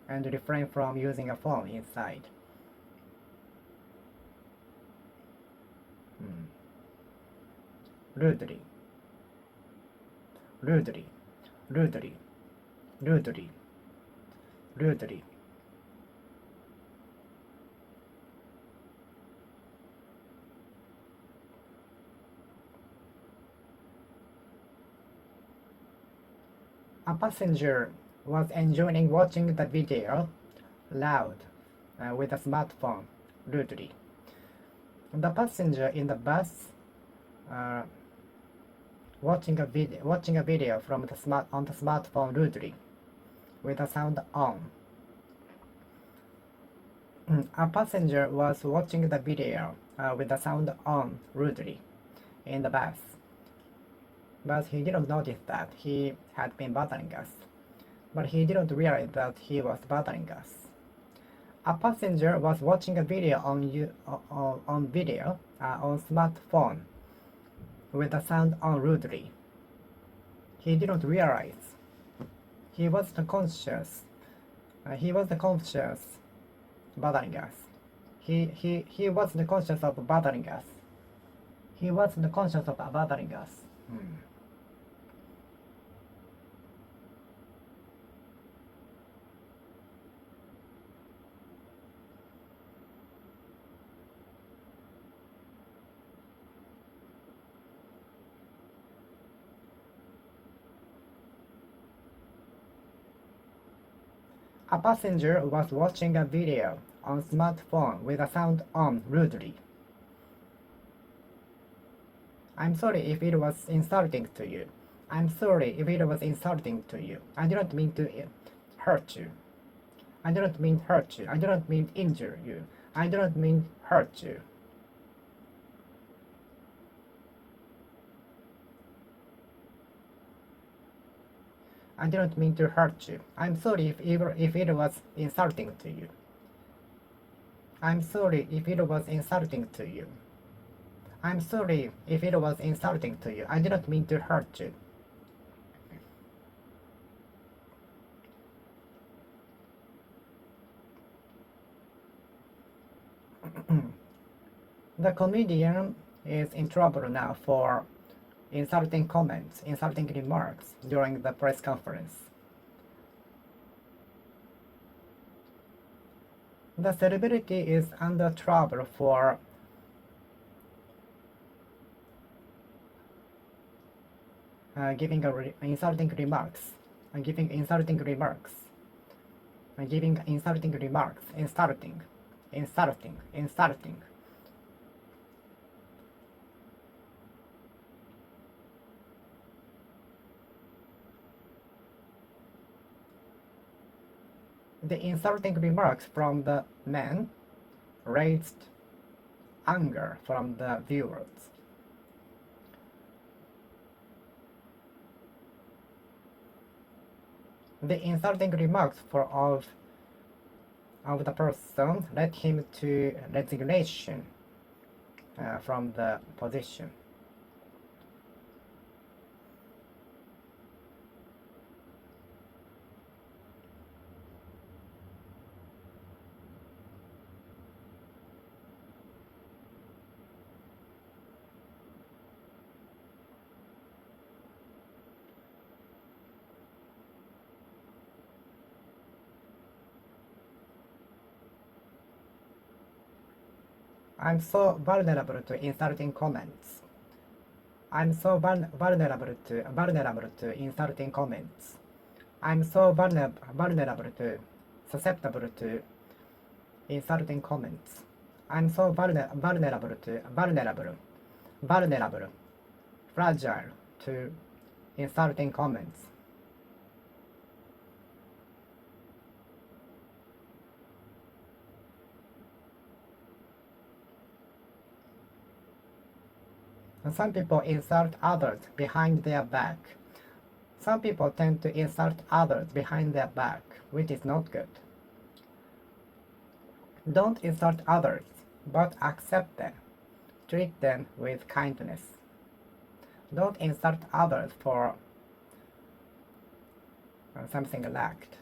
and refrain from using a phone inside. Rudely, rudely, rudely, rudely, rudely. A passenger was enjoying watching the video loud with a smartphone rudely. The passenger in the bus watching a video from on the smartphone rudely with the sound on. A passenger was watching the video with the sound on rudely in the bus. but he didn't notice that he had been bothering us. But he didn't realize that he was bothering us. A passenger was watching a video on smartphone with the sound on rudely. He didn't realize. He wasn't conscious. He wasn't conscious bothering us. He wasn't conscious of bothering us. He wasn't conscious of bothering us. A passenger was watching a video on smartphone with a sound on rudely. I'm sorry if it was insulting to you. I'm sorry if it was insulting to you. I didn't mean to hurt you. I didn't mean hurt you. I didn't mean injure you. I didn't mean hurt you. I didn't mean to hurt you. I'm sorry if it was insulting to you. I'm sorry if it was insulting to you. I'm sorry if it was insulting to you. I didn't mean to hurt you. The comedian is in trouble now for insulting comments, insulting remarks during the press conference. The celebrity is under trouble for giving insulting remarks, insulting remarks, insulting. The insulting remarks from the man raised anger from the viewers. The insulting remarks of the person led him to resignation from the position. I'm so vulnerable to insulting comments. I'm so vulnerable to insulting comments. I'm so vulnerable to susceptible to insulting comments. I'm so vulnerable fragile to insulting comments. Some people insult others behind their back. Some people tend to insult others behind their back, which is not good. Don't insult others, but accept them. Treat them with kindness. Don't insult others for something lacked.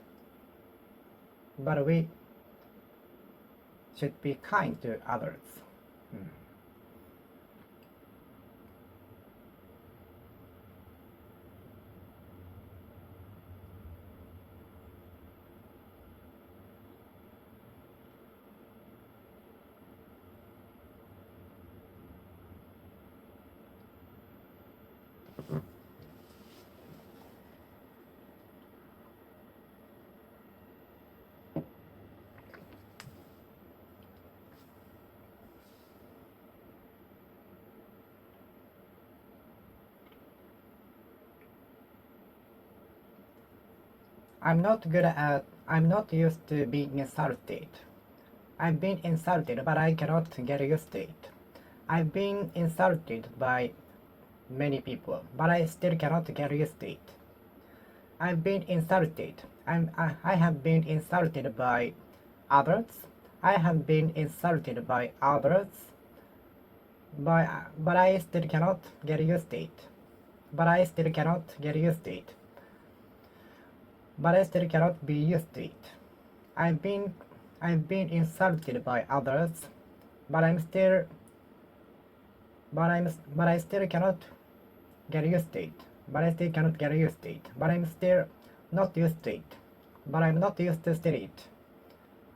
But we should be kind to others. I'm not used to being insulted. I've been insulted, but I cannot get used to it. I've been insulted by many people, but I still cannot get used to it. I've been insulted. I have been insulted by others. I have been insulted by others, but I still cannot get used to it. But I still cannot get used to it. But I still cannot be used to it. I've been I've been insulted by others, but I still cannot get used to it. But I still cannot get used to it. But I'm still not used to it. But I'm not used to still it.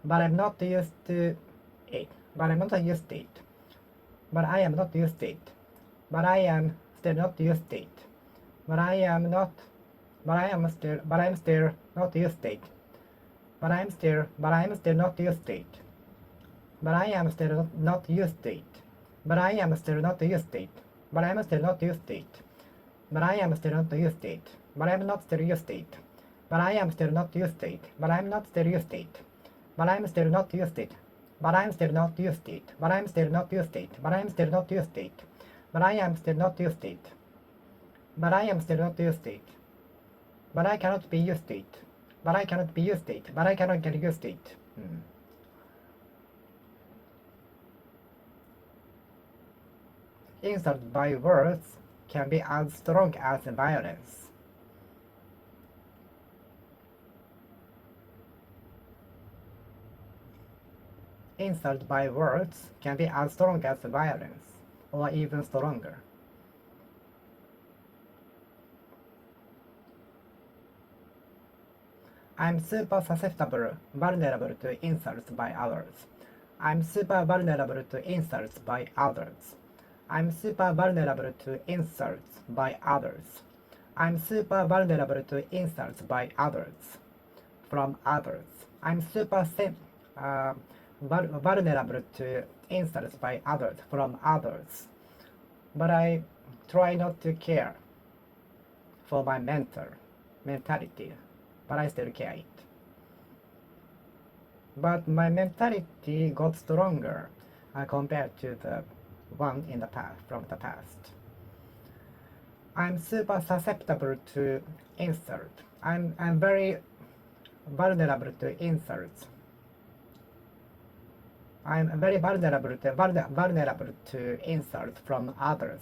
But I'm not used to it. But I'm not used to it. But I am not used to it. But I am still not used to it. But I am not. But I'm still not used to it. But I'm still not used to it. But I am still not used to it. But I am still not used to it. But I'm still not used to it. But I am still not used to it. But I'm not still used to it. But I am still not used to it. But I'm not still used to it. But I'm still not used to it. But I'm still not used to it. But I'm still not used to it. But I'm still not used to it. But I am still not used to it. But I am still not used to it. But I cannot be used to it. But I cannot be used to it. But I cannot get used to it. Insult by words can be as strong as violence. Insult by words can be as strong as violence, or even stronger. I'm super vulnerable to insults by others. I'm super vulnerable to insults by others. I'm super vulnerable to insults by others. I'm super vulnerable to insults by others. From others. I'm super vulnerable to insults by others from others. But I try not to care for my mentality. But I still care it. But my mentality got stronger compared to the one in the past, from the past. I'm super susceptible to insult. I'm very vulnerable to insults. I'm very vulnerable to insult from others.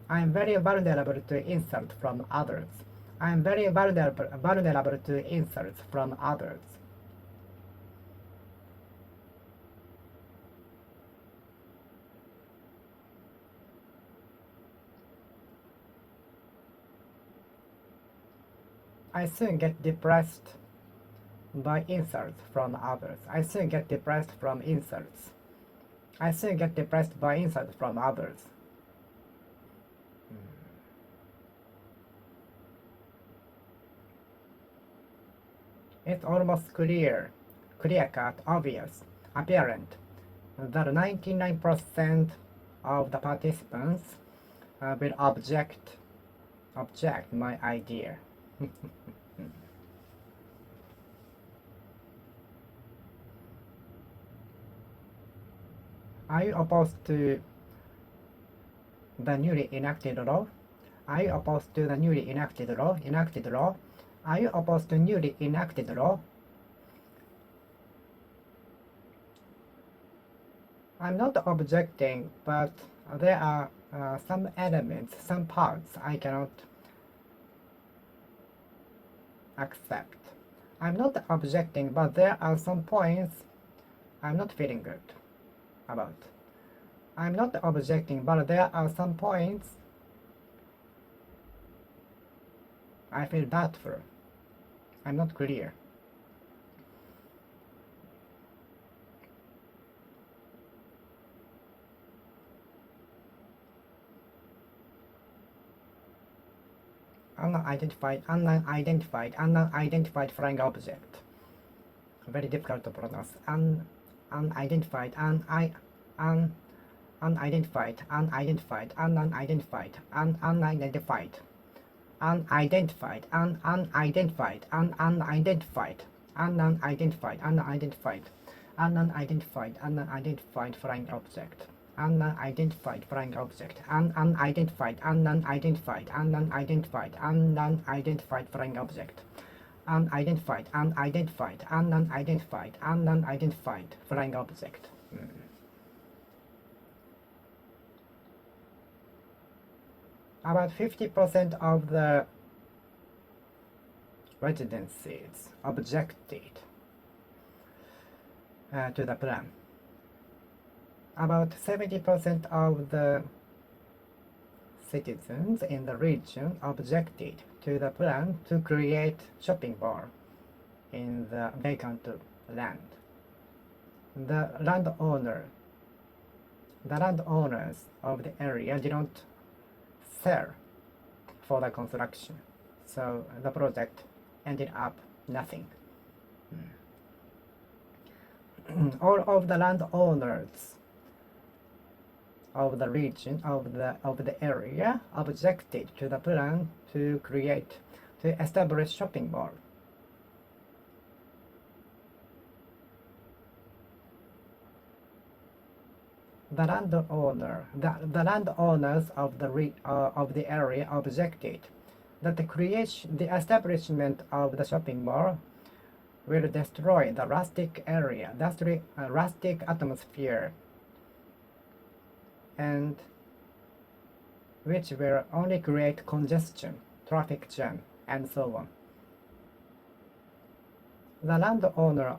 I'm very vulnerable to insult from others. I'm very vulnerable to insults from others. I soon get depressed by insults from others. I soon get depressed from insults. I soon get depressed by insults from others. It's almost clear-cut, obvious, apparent that 99% of the participants will object my idea. Are you opposed to the newly enacted law? Are you opposed to the newly enacted law? Are you opposed to newly enacted law? I'm not objecting, but there are some elements, some parts I cannot accept. I'm not objecting, but there are some points I'm not feeling good about. I'm not objecting, but there are some points I feel doubtful. I'm not clear. Unidentified flying object. Very difficult to pronounce. Unidentified, unidentified, unidentified, unidentified, unidentified, unidentified, unidentified, unidentified, unidentified, unidentified, unidentified flying object. an unidentified flying object, an unidentified flying object, unidentified flying object. About 50% of the residencies objected to the plan. About 70% of the citizens in the region objected to the plan to create shopping mall in the vacant land. The landowners of the area didn't sell for the construction, so the project ended up nothing. All of the landowners of the region of the area objected to the plan to establish shopping mall. The landowners of the area objected that the establishment of the shopping mall will destroy the rustic atmosphere, and which will only create congestion, traffic jam, and so on. The landowners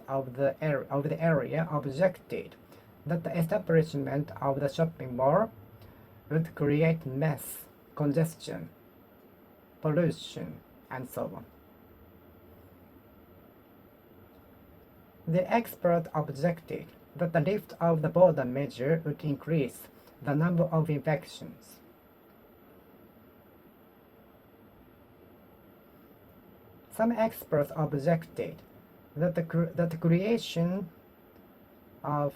of the area objected that the establishment of the shopping mall would create mess, congestion, pollution, and so on. The expert objected that the lift of the border measure would increase the number of infections. Some experts objected that the creation of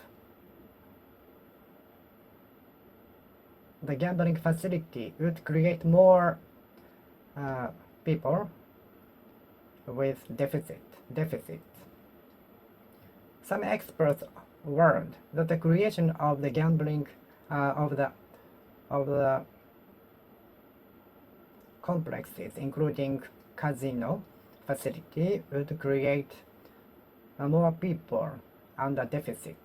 the gambling facility would create more people with deficit. Some experts warned that the creation of the gambling of the complexes, including casino facility, would create more people under deficit.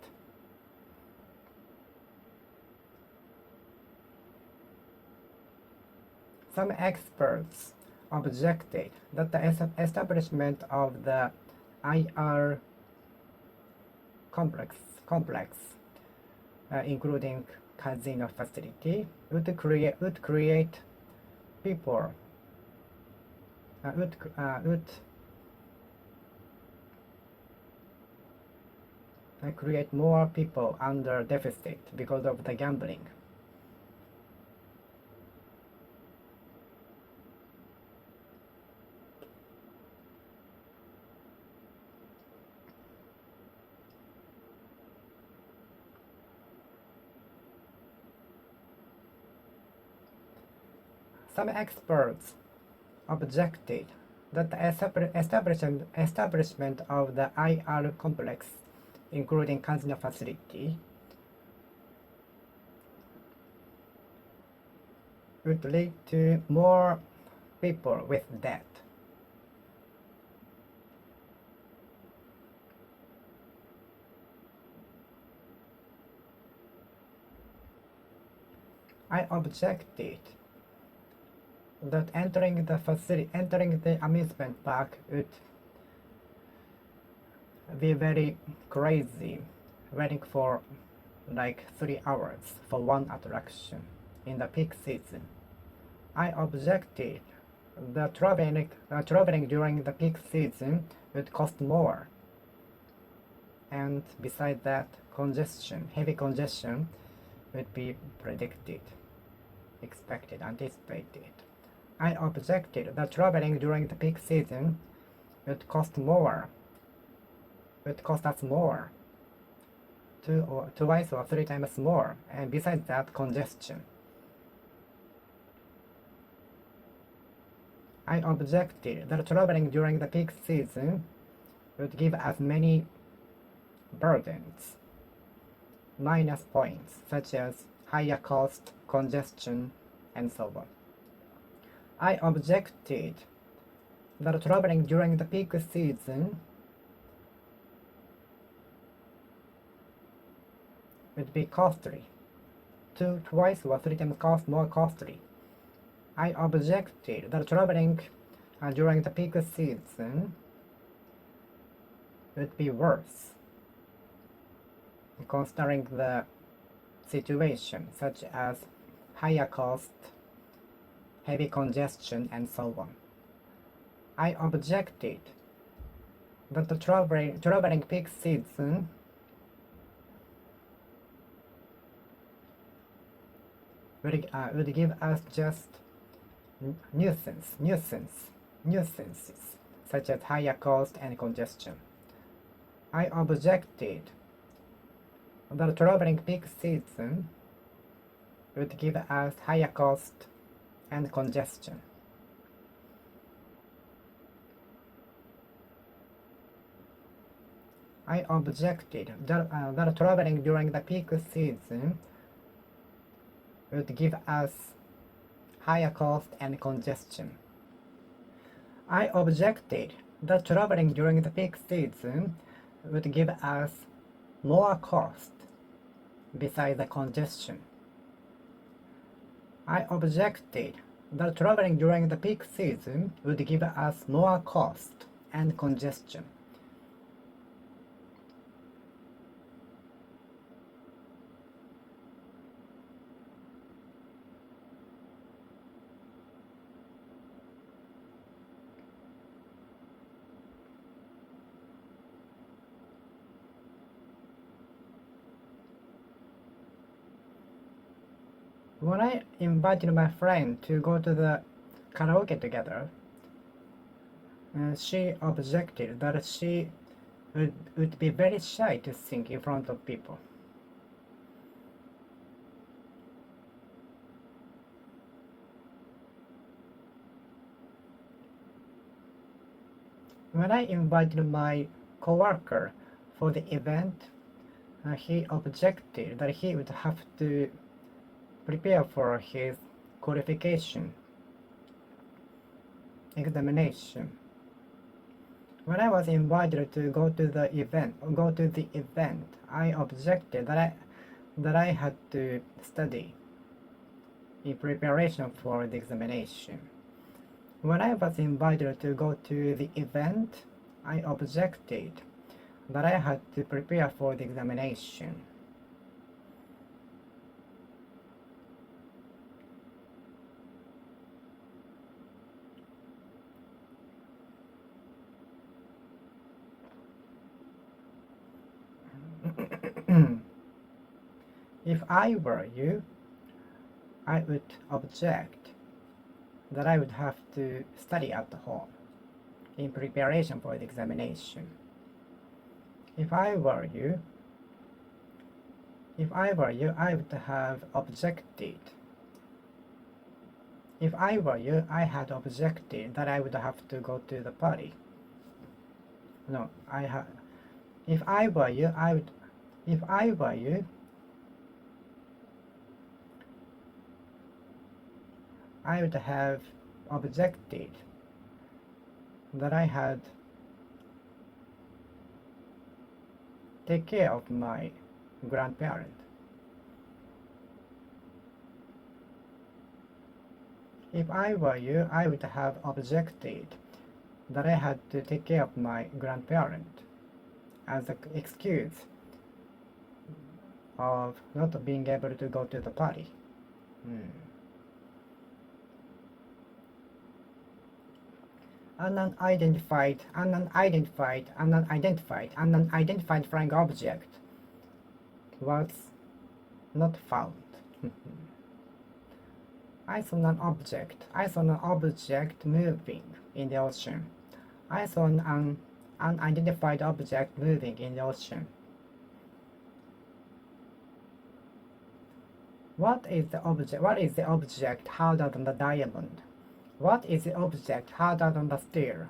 Some experts objected that the establishment of the IR complex including casino facility, would create people would create more people under deficit because of the gambling. Some experts objected that the establishment of the IR complex, including casino facility, would lead to more people with debt. I objected that entering the amusement park would be very crazy, waiting for like 3 hours for one attraction in the peak season. I objected that traveling during the peak season would cost more, and besides that, heavy congestion would be predicted, expected, anticipated. I objected that traveling during the peak season would cost us more, twice or 3 times more, and besides that, congestion. I objected that traveling during the peak season would give us many burdens, minus points such as higher cost, congestion, and so on. I objected that traveling during the peak season would be costly, twice or three times more costly. I objected that traveling during the peak season would be worse, considering the situation such as higher cost, heavy congestion, and so on. I objected that the traveling peak season would give us just nuisances such as higher cost and congestion. I objected that traveling peak season would give us higher cost and congestion. I objected that traveling during the peak season would give us higher cost and congestion. I objected that traveling during the peak season would give us more cost besides the congestion. I objected that traveling during the peak season would give us more cost and congestion. When I invited my friend to go to the karaoke together, she objected that she would be very shy to sing in front of people. When I invited my coworker for the event, he objected that he would have to prepare for his qualification examination. When I was invited to go to the event, I objected that I had to study in preparation for the examination. When I was invited to go to the event, I objected that I had to prepare for the examination. If I were you, I would object that I would have to study at home in preparation for the examination. If I were you, I would have objected. If I were you, I had objected that I would have to go to the party. No, if I were you, if I were you, I would have objected that I had take care of my grandparent. If I were you, I would have objected that I had to take care of my grandparent as an excuse of not being able to go to the party. Unidentified flying object was not found. I saw an object moving in the ocean. I saw an unidentified object moving in the ocean. What is the object harder than the diamond? What is the object harder than the steel?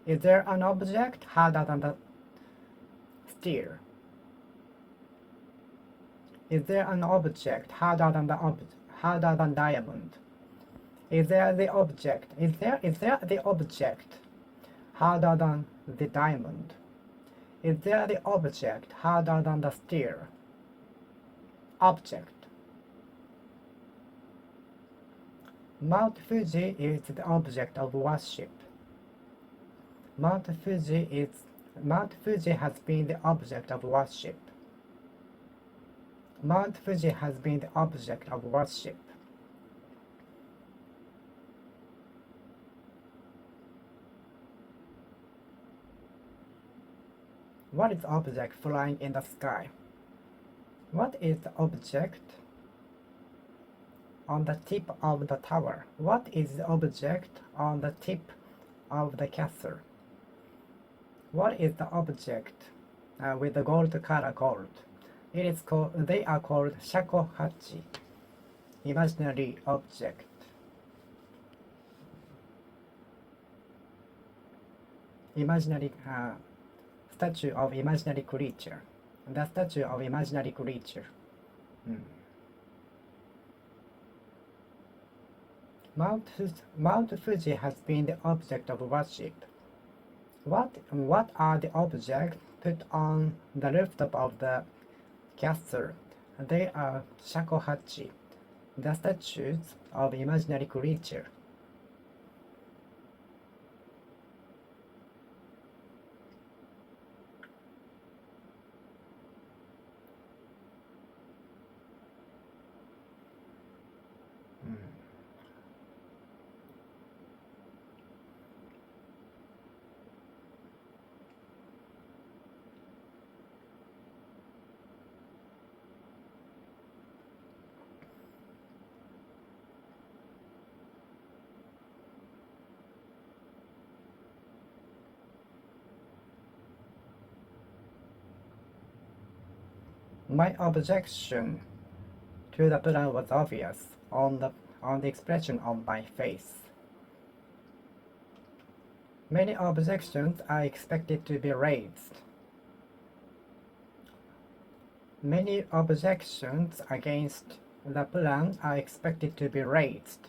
Is there an object harder than the steel? Is there an object harder than harder than diamond? Is there the object? Is there the object harder than the diamond? Is there the object harder than the steel? Object. Mount Fuji is the object of worship. Mount Fuji has been the object of worship. Mount Fuji has been the object of worship. What is the object flying in the sky? What is the object on the tip of the tower? What is the object on the tip of the castle? What is the object with the gold color gold? It is called. They are called shakuhachi, imaginary object. Imaginary statue of imaginary creature. The statue of imaginary creature. Mount Fuji has been the object of worship. What are the objects put on the rooftop of the castle? They are shakuhachi, the statues of imaginary creature. My objection to the plan was obvious on the expression of my face. Many objections are expected to be raised. Many objections against the plan are expected to be raised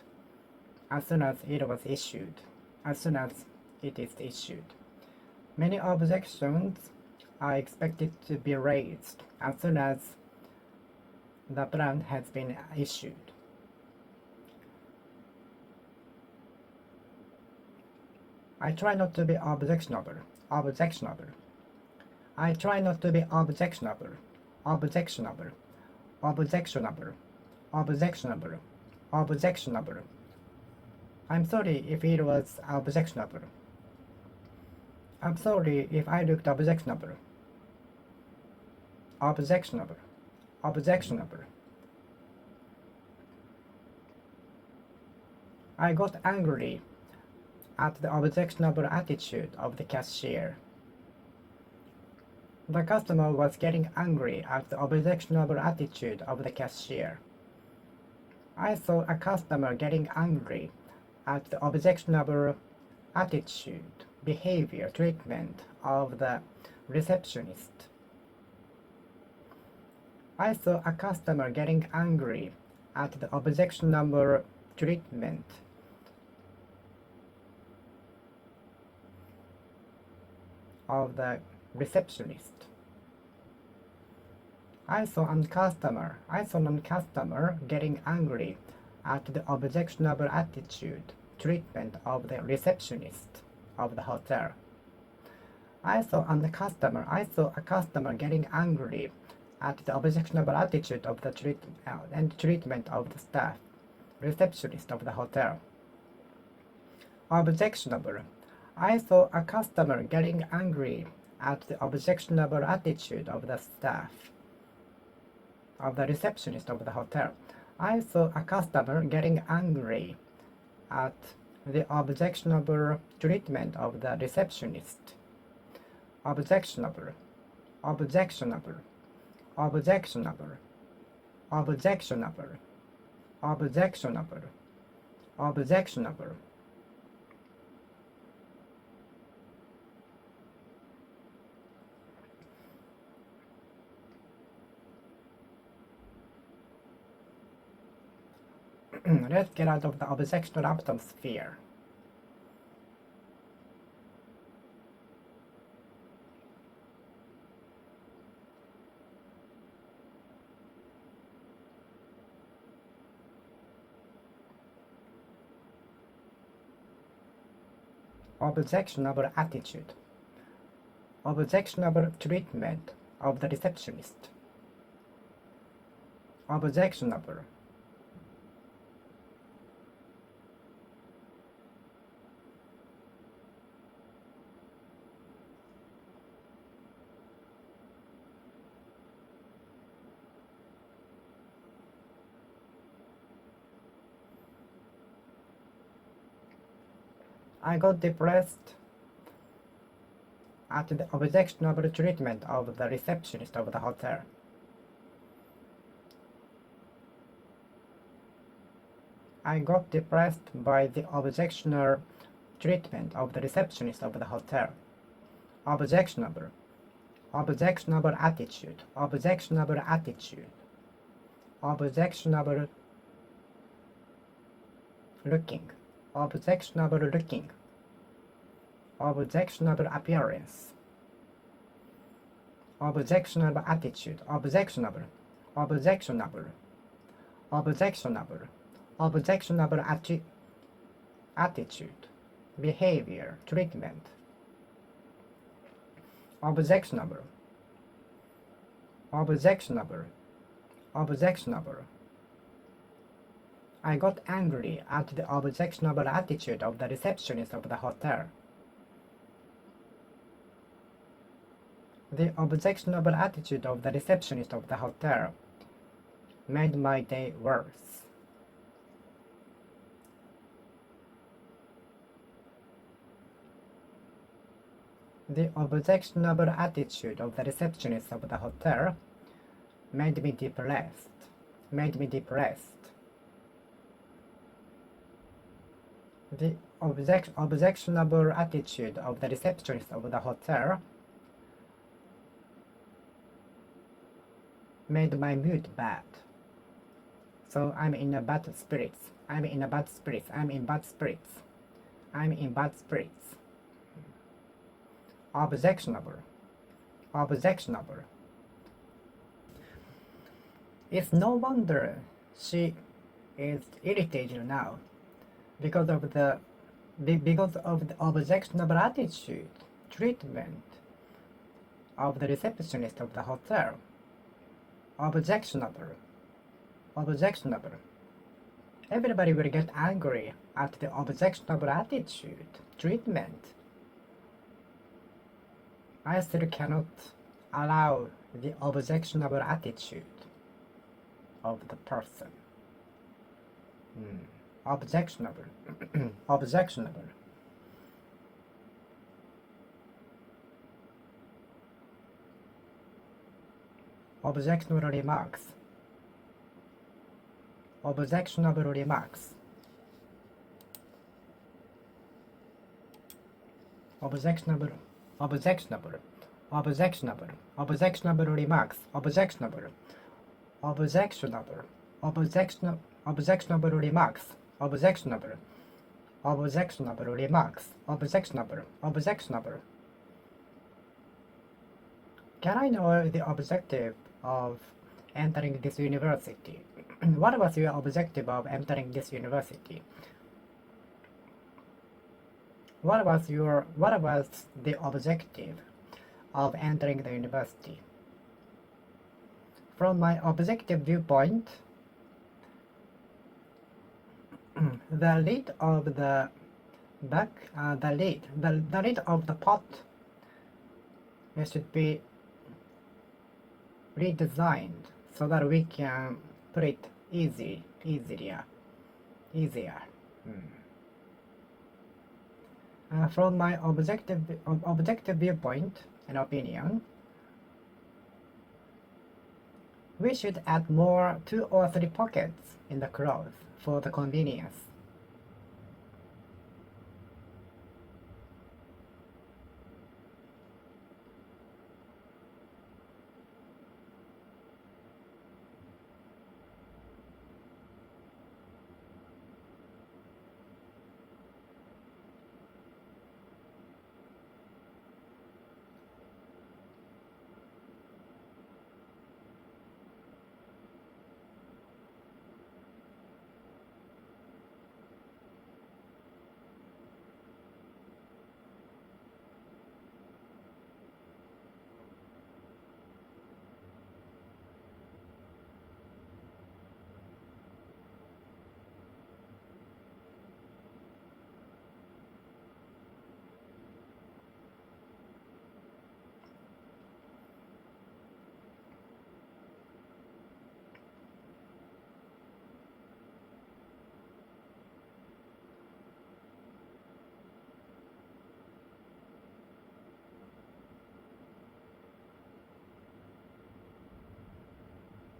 as soon as it was issued, as soon as it is issued. Many objections are expected to be raised as soon as the plan has been issued. I try not to be objectionable. I try not to be objectionable. I'm sorry if it was objectionable. I'm sorry if I looked objectionable. I got angry at the objectionable attitude of the cashier. The customer was getting angry at the objectionable attitude of the cashier. I saw a customer getting angry at the objectionable attitude, behavior, treatment of the receptionist. I saw a customer getting angry at the objectionable treatment of the receptionist. I saw a customer getting angry at the objectionable attitude, treatment of the receptionist of the hotel. I saw a customer getting angry at the objectionable attitude of the treatment of the staff, receptionist of the hotel. Objectionable. I saw a customer getting angry at the objectionable attitude of the staff, of the receptionist of the hotel. I saw a customer getting angry at the objectionable treatment of the receptionist. Objectionable. Let's get out of the obsessional atmosphere. Objectionable attitude. Objectionable treatment of the receptionist. Objectionable. I got depressed at the objectionable treatment of the receptionist of the hotel. I got depressed by the objectionable treatment of the receptionist of the hotel. Objectionable. Objectionable attitude. Objectionable attitude. Objectionable looking. Objectionable looking. Objectionable appearance. Objectionable attitude. Objectionable. Objectionable. Objectionable. Objectionable attitude. Behavior. Treatment. Objectionable. Objectionable. Objectionable. I got angry at the objectionable attitude of the receptionist of the hotel. The objectionable attitude of the receptionist of the hotel made my day worse. The objectionable attitude of the receptionist of the hotel made me depressed. Made me depressed. The objectionable attitude of the receptionist of the hotel made my mood bad. So I'm in a bad spirits. I'm in a bad spirits. I'm in bad spirits. I'm in bad spirits. Objectionable. Objectionable. It's no wonder she is irritated now because of the objectionable attitude treatment of the receptionist of the hotel. Objectionable. Objectionable. Everybody will get angry at the objectionable attitude treatment. I still cannot allow the objectionable attitude of the person. Objectionable. Objectionable. Objectionable remarks. Objectionable remarks. Objectionable. Objectionable. Objectionable. Objectionable remarks. Objectionable. Objectionable. Objectionable remarks. Objectionable. Objectionable remarks. Objectionable. Objectionable. Can I know the objective of entering this university? What was your objective of entering this university? What was the objective of entering the university? From my objective viewpoint, the lid of the lid of the pot, it should be redesigned so that we can put it easier. From my objective viewpoint and opinion, we should add more 2 or 3 pockets in the clothes for the convenience.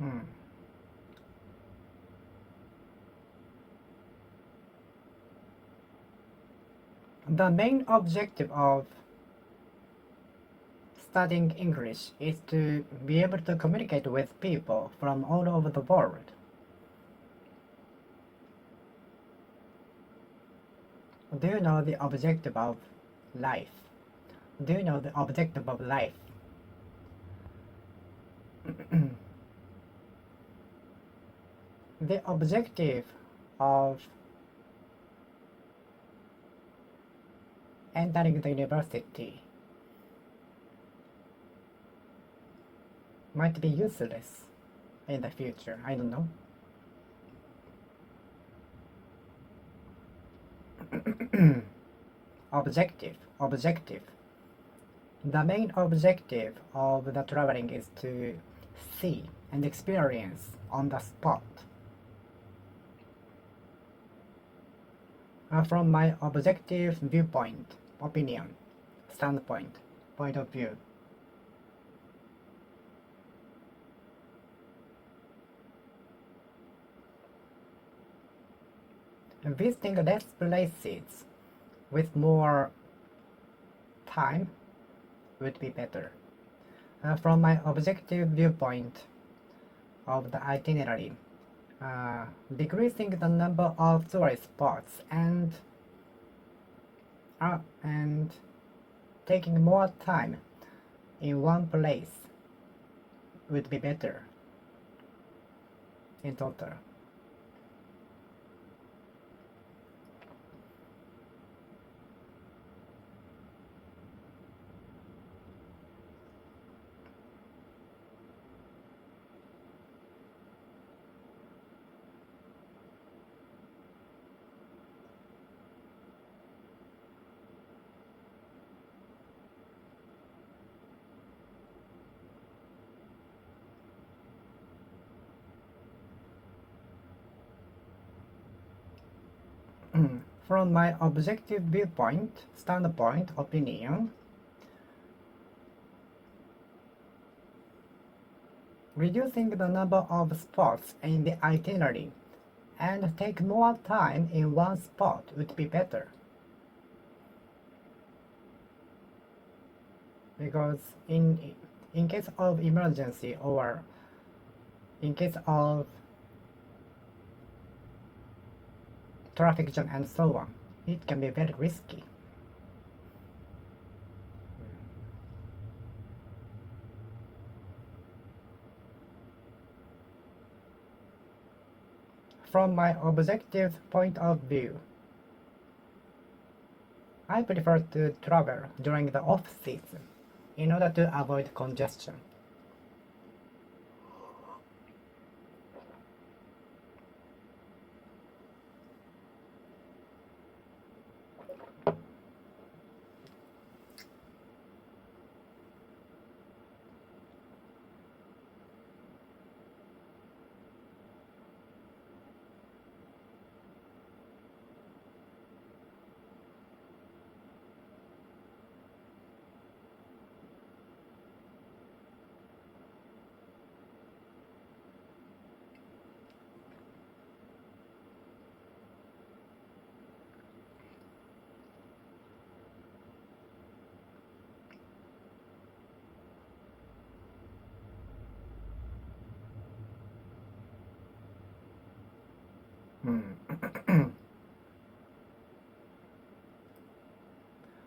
Hmm. The main objective of studying English is to be able to communicate with people from all over the world. Do you know the objective of life? Do you know the objective of life? The objective of entering the university might be useless in the future. I don't know. Objective. The main objective of the traveling is to see and experience on the spot. From my objective viewpoint, opinion, standpoint, point of view. Visiting less places with more time would be better. From my objective viewpoint of the itinerary, decreasing the number of tourist spots and taking more time in one place would be better in total. From my objective viewpoint, standpoint, opinion, reducing the number of spots in the itinerary and take more time in one spot would be better. Because in case of emergency or in case of traffic jam and so on, it can be very risky. From my objective point of view, I prefer to travel during the off-season in order to avoid congestion.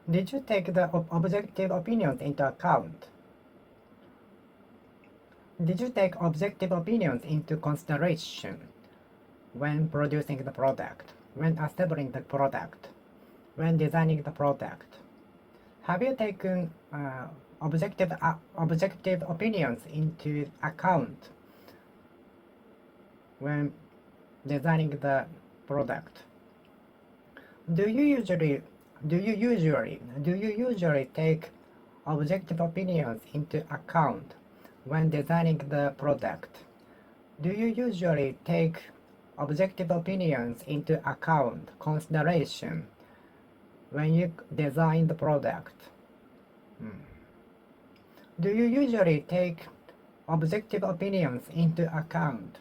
Did you take the objective opinions into account? Did you take objective opinions into consideration when producing the product, when assembling the product, when designing the product? Have you taken objective opinions into account when designing the product? Do you usually take objective opinions into account when designing the product? Do you usually take objective opinions into account, consideration, when you design the product? Do you usually take objective opinions into account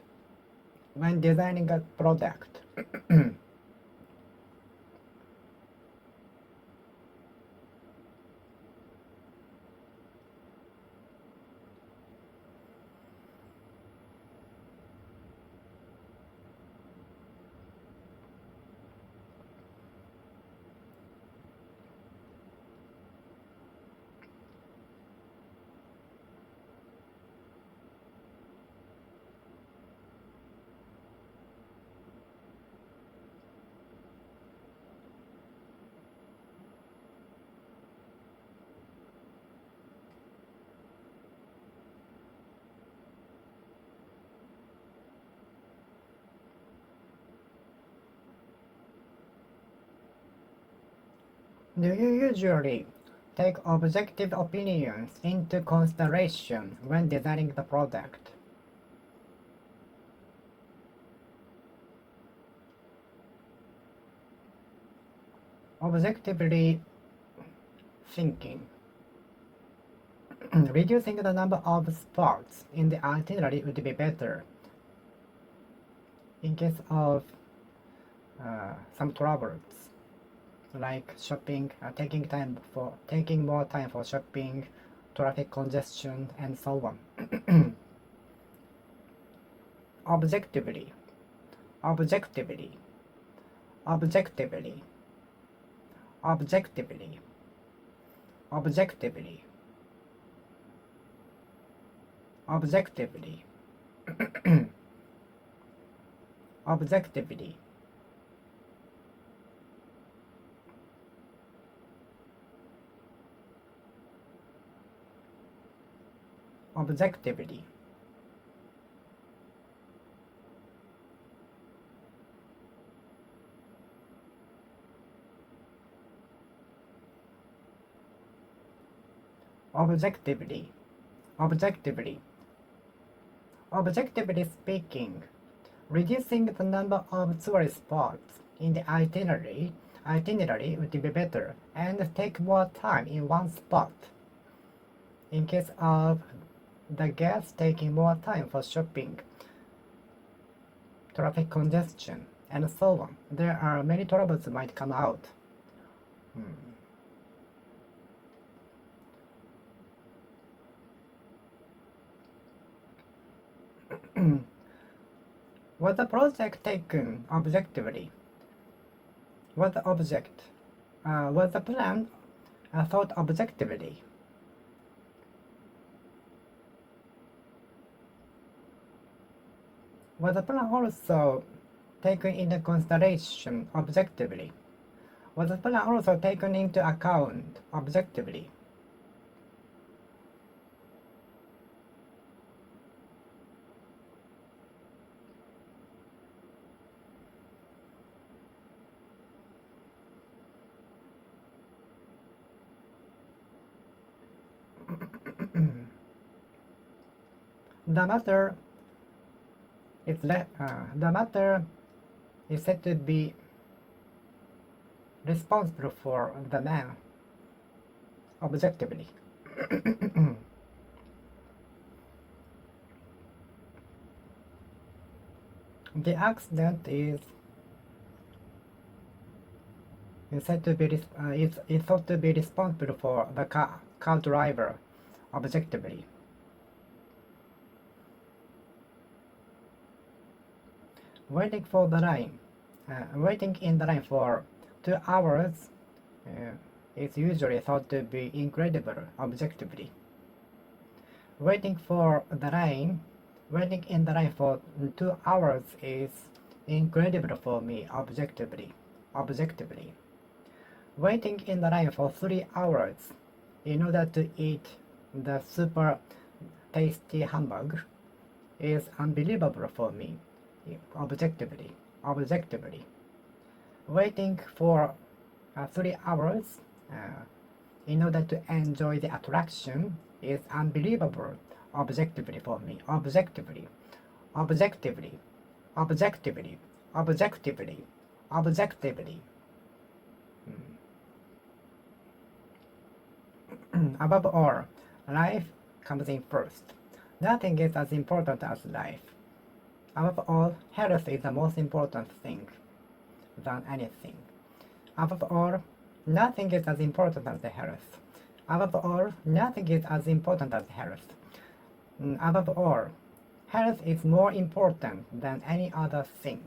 when designing a product. Do you usually take objective opinions into consideration when designing the product? Objectively thinking. Reducing the number of spots in the itinerary would be better in case of some troubles, like shopping, taking more time for shopping, traffic congestion, and so on. Objectively, objectively, objectively, objectively, objectively, objectively, objectively, objectively, objectively, objectively, objectively speaking, reducing the number of tourist spots in the itinerary would be better and take more time in one spot. In case of the guests taking more time for shopping, traffic congestion, and so on, there are many troubles might come out. Was the project taken objectively? Was the plan thought objectively? Was the plan also taken into consideration objectively? Was the plan also taken into account objectively? The matter is said to be responsible for the man objectively. The accident is thought to be responsible for the car driver objectively. Waiting in the line for 2 hours is usually thought to be incredible objectively. Waiting in the line for 2 hours is incredible for me objectively. Waiting in the line for 3 hours in order to eat the super tasty hamburger is unbelievable for me objectively. Waiting for 3 hours in order to enjoy the attraction is unbelievable objectively for me. Objectively. Above all, life comes in first. Nothing is as important as life. Above all, health is the most important thing than anything. Above all, nothing is as important as the health. Above all, nothing is as important as health. Above all, health is more important than any other thing.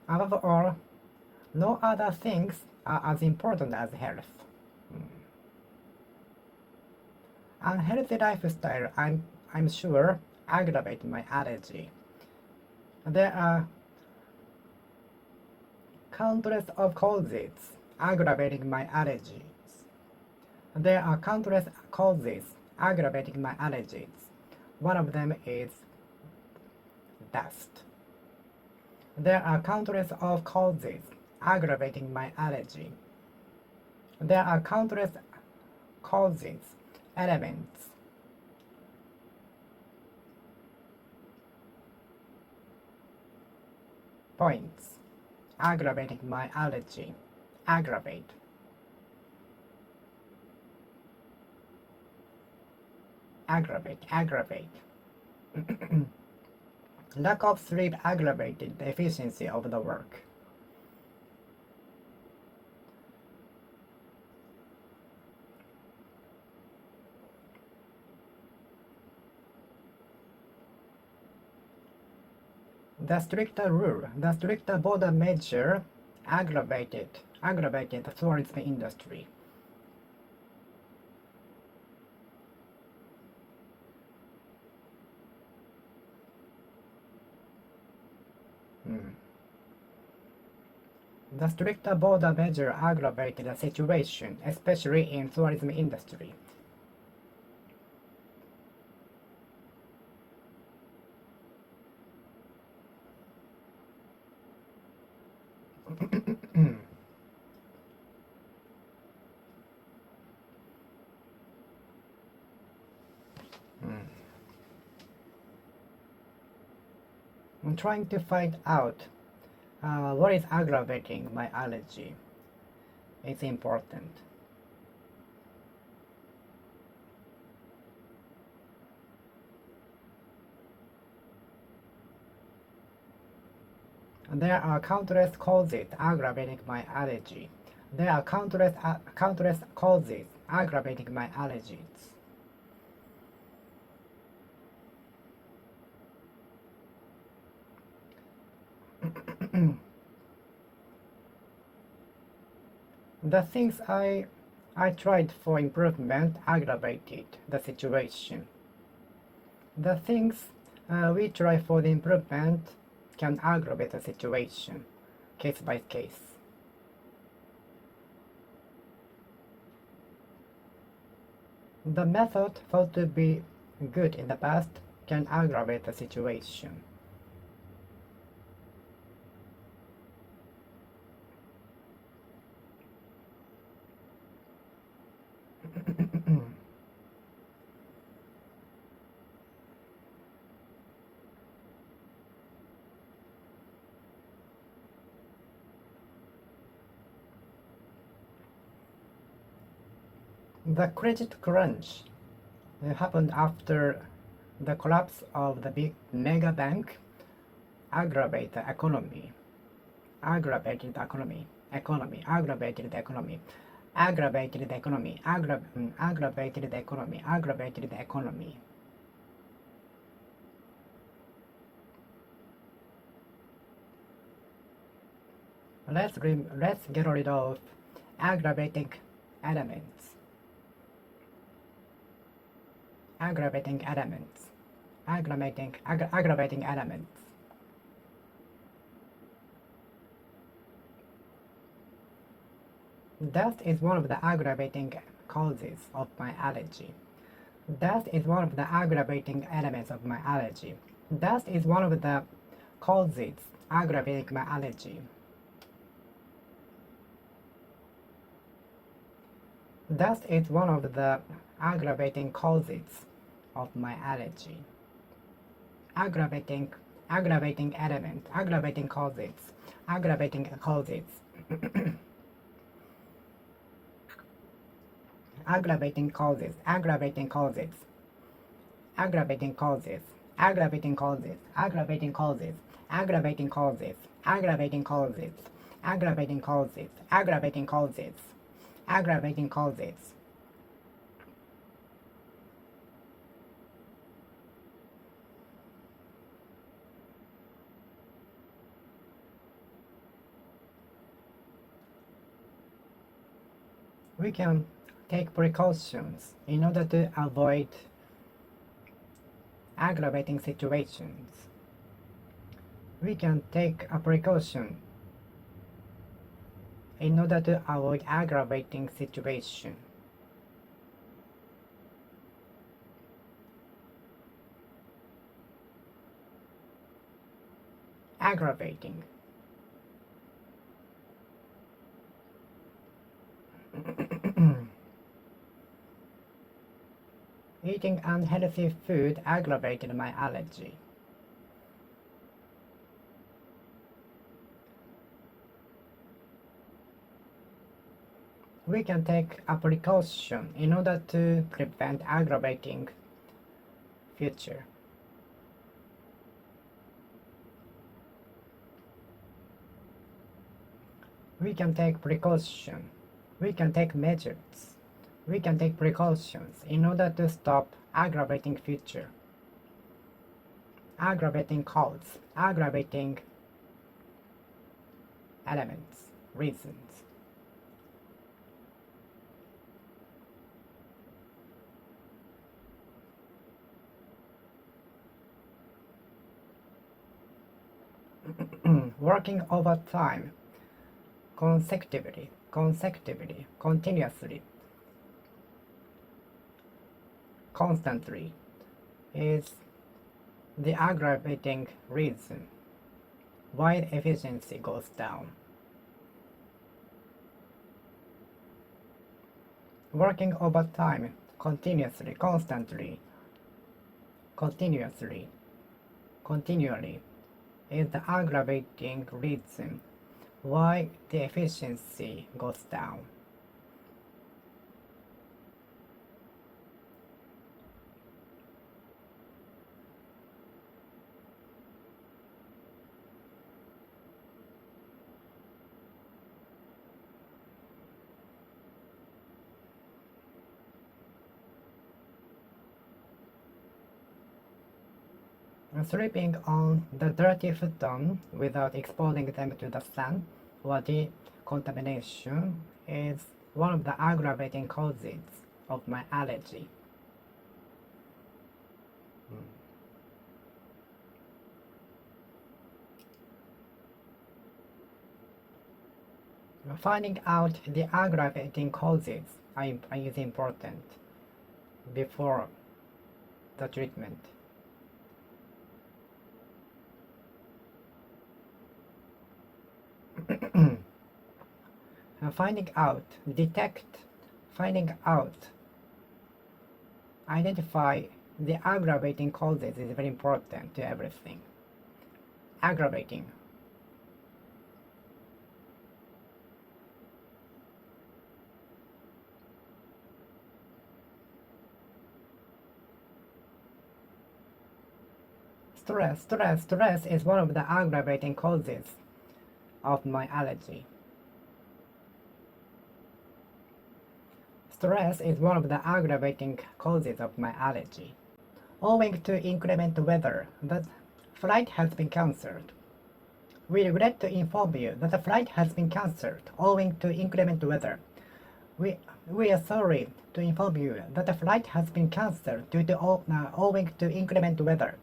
Above all, no other things are as important as health. Unhealthy lifestyle, I'm sure, aggravate my allergy. There are countless of causes aggravating my allergies. There are countless causes aggravating my allergies. One of them is dust. There are countless of causes aggravating my allergy. There are countless causes, elements, points aggravating my allergy. Aggravate. Aggravate. Lack of sleep aggravated the efficiency of the work. The stricter border measure aggravated the tourism industry. The stricter border measure aggravated the situation, especially in tourism industry. I'm trying to find out what is aggravating my allergy. It's important. There are countless causes aggravating my allergy. There are countless causes aggravating my allergies. The things I tried for improvement aggravated the situation. The things we try for the improvement can aggravate the situation, case by case. The method thought to be good in the past can aggravate the situation. The credit crunch happened after the collapse of the big mega bank aggravated the economy. Aggravated the economy. Aggravated the economy. Aggravated the economy. Aggravated the economy. Aggravated the economy. Let's get rid of aggravating elements. Aggravating elements. Aggravating elements. Dust is one of the aggravating causes of my allergy. Dust is one of the aggravating elements of my allergy. Dust is one of the causes aggravating my allergy. Dust is one of the aggravating causes of my allergy. Aggravating element, aggravating causes. Aggravating causes. Aggravating causes. aggravating causes, aggravating causes, aggravating causes, aggravating causes, aggravating causes, aggravating causes, aggravating causes, aggravating causes. We can take precautions in order to avoid aggravating situations. We can take a precaution in order to avoid aggravating situation. Aggravating. Eating unhealthy food aggravated my allergy. We can take a precaution in order to prevent aggravating future. We can take precaution. We can take measures. We can take precautions in order to stop aggravating future. Aggravating cause, aggravating elements, reasons. Working overtime, consecutively, continuously, constantly, is the aggravating reason why the efficiency goes down. Working overtime, continuously, constantly, continuously, continually, is the aggravating reason why the efficiency goes down. Sleeping on the dirty futon without exposing them to the sun or decontamination is one of the aggravating causes of my allergy. Finding out the aggravating causes is important before the treatment. Finding out, detect, finding out, identify the aggravating causes is very important to everything. Aggravating. Stress is one of the aggravating causes of my allergy. Stress is one of the aggravating causes of my allergy. Owing to inclement weather, the flight has been cancelled. We regret to inform you that the flight has been cancelled owing to inclement weather. We are sorry to inform you that the flight has been cancelled owing to inclement weather.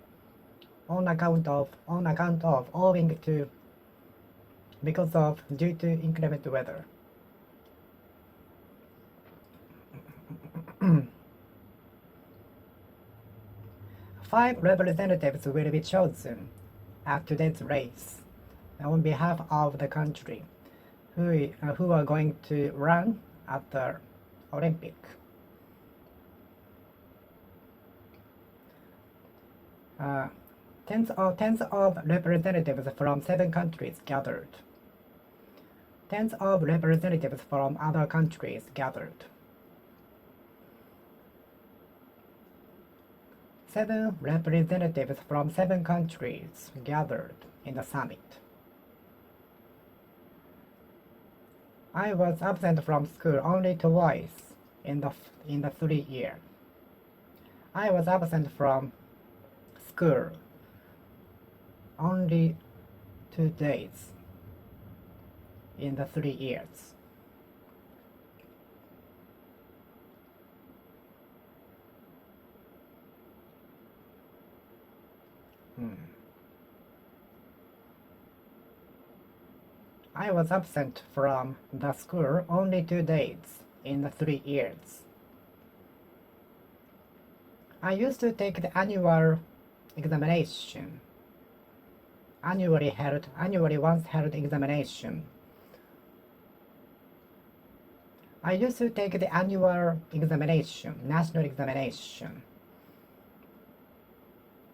Due to inclement weather. 5 representatives will be chosen at today's race on behalf of the country who are going to run at the Olympic. Tens of representatives from 7 countries gathered. Tens of representatives from other countries gathered. 7 representatives from 7 countries gathered in the summit. I was absent from school only twice in the 3 years. I was absent from school only 2 days in the 3 years. I was absent from the school only 2 days in the 3 years. I used to take the annual examination. Annually once held examination. I used to take the annual examination, national examination.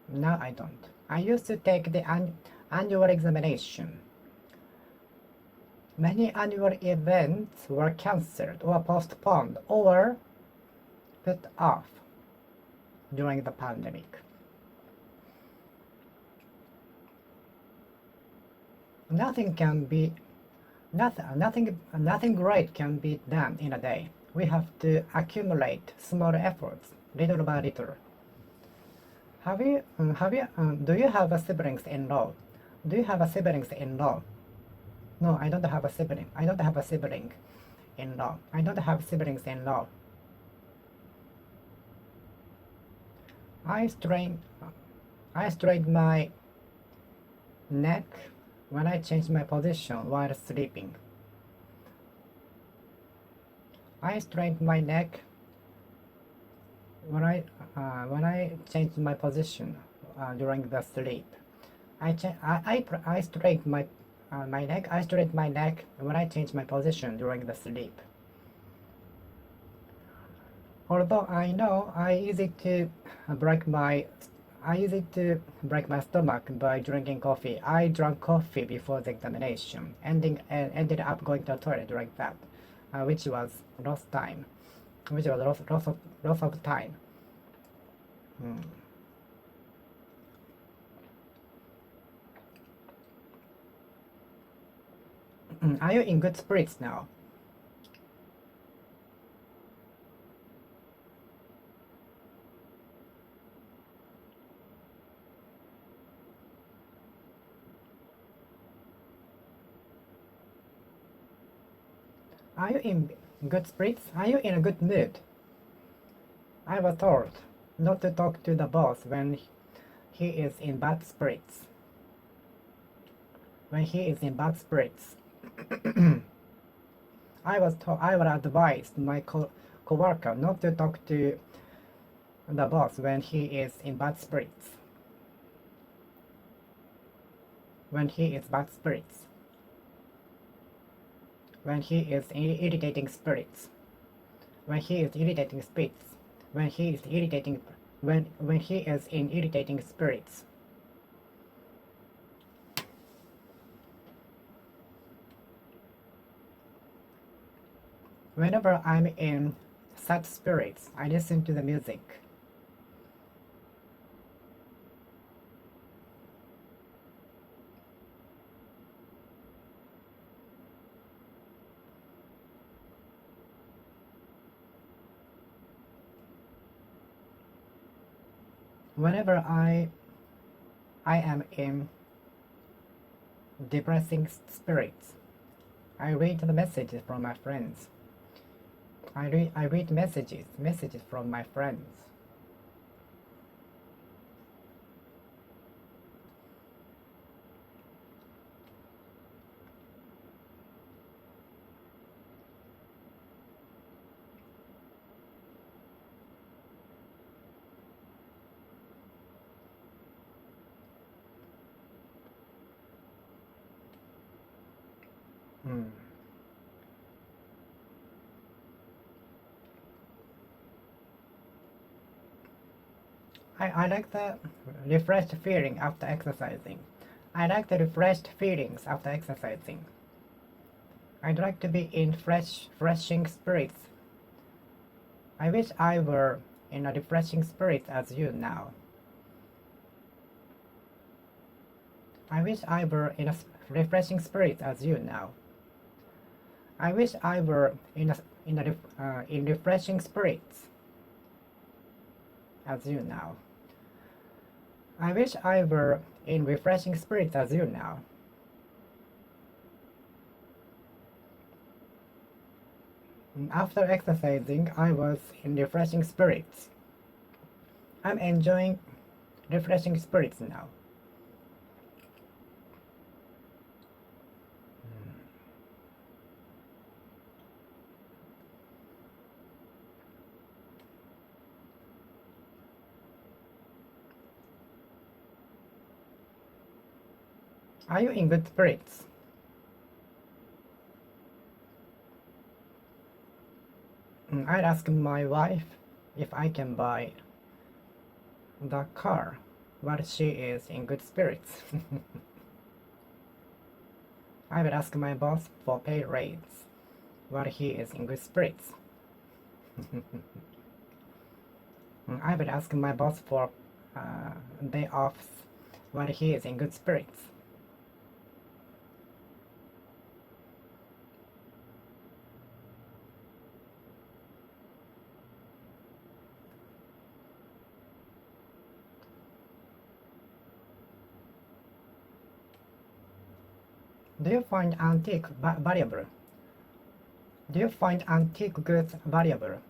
Now I don't. I used to take the annual examination. Many annual events were cancelled or postponed or put off during the pandemic. Nothing great can be done in a day. We have to accumulate small efforts, little by little. Do you have a siblings-in-law? Do you have a siblings-in-law? No, I don't have a sibling. I don't have a sibling-in-law. I don't have siblings-in-law. I strained my neck when I changed my position while sleeping. I strained my neck when I changed my position during the sleep. I straightened my neck. I straightened my neck when I changed my position during the sleep. Although I know I easy to break my stomach by drinking coffee. I drank coffee before the examination, ended up going to the toilet during that, which was lost time, which was loss of time. Are you in good spirits now? Are you in good spirits? Are you in a good mood? I was told not to talk to the boss when he is in bad spirits. When he is in bad spirits. I would advise my co-worker not to talk to the boss when he is in bad spirits. When he is bad spirits. When he is irritating spirits. When he is irritating spirits. When he is irritating when he is in irritating spirits. Whenever I'm in sad spirits, I listen to the music. Whenever I am in depressing spirits, I read the messages from my friends. I read messages from my friends. I like the refreshed feeling after exercising. I like the refreshed feelings after exercising. I'd like to be in refreshing spirits. I wish I were in a refreshing spirit as you now. I wish I were in a refreshing spirit as you now. I wish I were in refreshing spirits as you now. I wish I were in refreshing spirits as you now. After exercising, I was in refreshing spirits. I'm enjoying refreshing spirits now. Are you in good spirits? I'd ask my wife if I can buy the car while she is in good spirits. I would ask my boss for pay raise while he is in good spirits. I would ask my boss for day offs while he is in good spirits. Do you find antique valuable? Do you find antique goods valuable?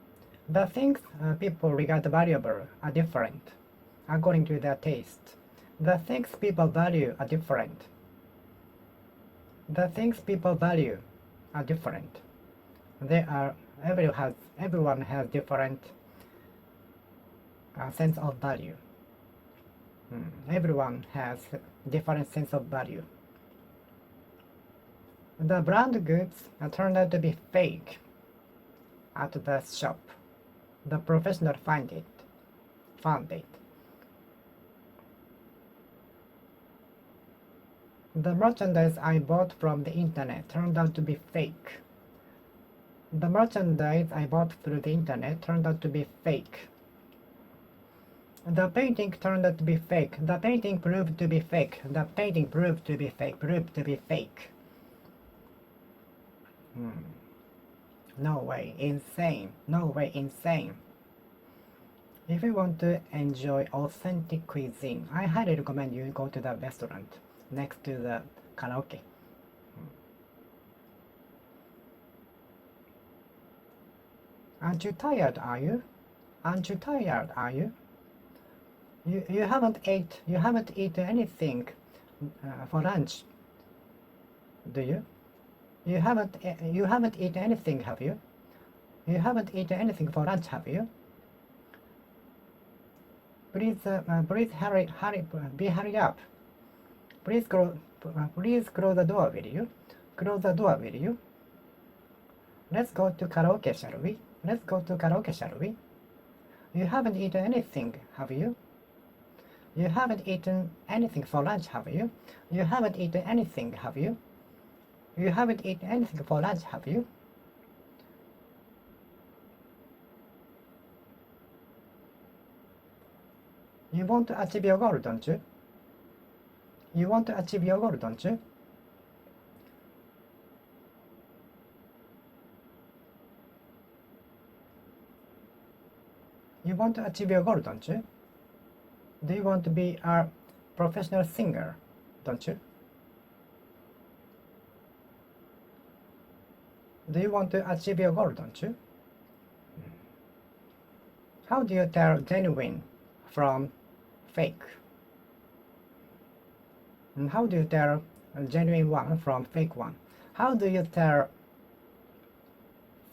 The things people regard valuable are different, according to their taste. The things people value are different. The things people value are different. Everyone has different sense of value. Everyone has different sense of value. The brand goods turned out to be fake at the shop. The professional found it. The merchandise I bought from the internet turned out to be fake. The merchandise I bought through the internet turned out to be fake. The painting turned out to be fake. The painting proved to be fake. The painting proved to be fake. Proved to be fake. No way, insane. No way, insane. If you want to enjoy authentic cuisine, I highly recommend you go to the restaurant next to the karaoke. Aren't you tired, are you? Aren't you tired, are you? You haven't eaten anything for lunch, do you? You haven't eaten anything, have you? You haven't eaten anything for lunch, have you? Please hurry, hurry up. Please close the door, will you? Close the door, will you? Let's go to karaoke, shall we? Let's go to karaoke, shall we? You haven't eaten anything, have you? You haven't eaten anything for lunch, have you? You haven't eaten anything, have you? You haven't eaten anything for lunch, have you? You want to achieve your goal, don't you? You want to achieve your goal, don't you? You want to achieve your goal, don't you? Do you want to be a professional singer, don't you? Do you want to achieve your goal, don't you? How do you tell genuine from fake? And how do you tell a genuine one from fake one? How do you tell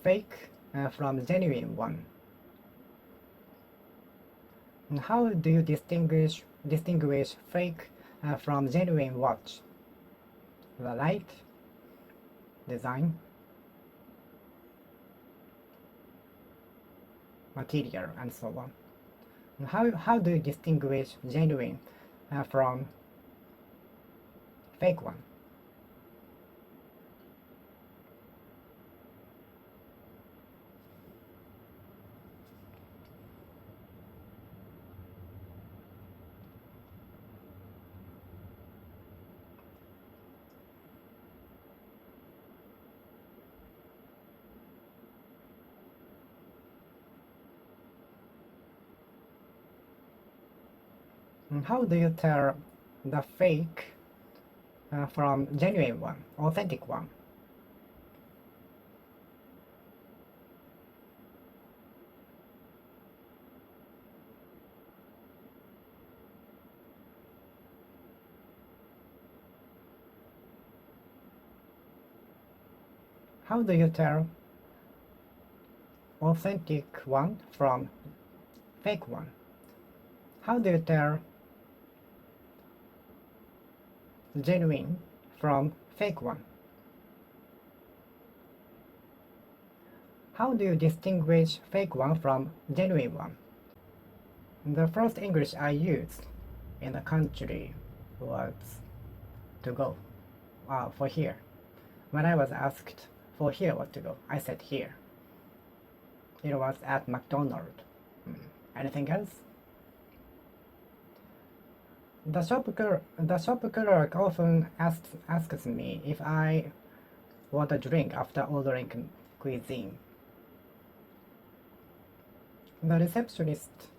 fake from genuine one? And how do you distinguish fake from genuine watch? The light, design, material, and so on. And how do you distinguish genuine from fake one? How do you tell the fake from genuine one, authentic one? How do you tell authentic one from fake one? How do you tell genuine from fake one? How do you distinguish fake one from genuine one? The first English I used in the country was to go, for here. When I was asked for here what to go, I said here. It was at McDonald's. Anything else? The shop clerk often asks me if I want a drink after ordering cuisine. The receptionist,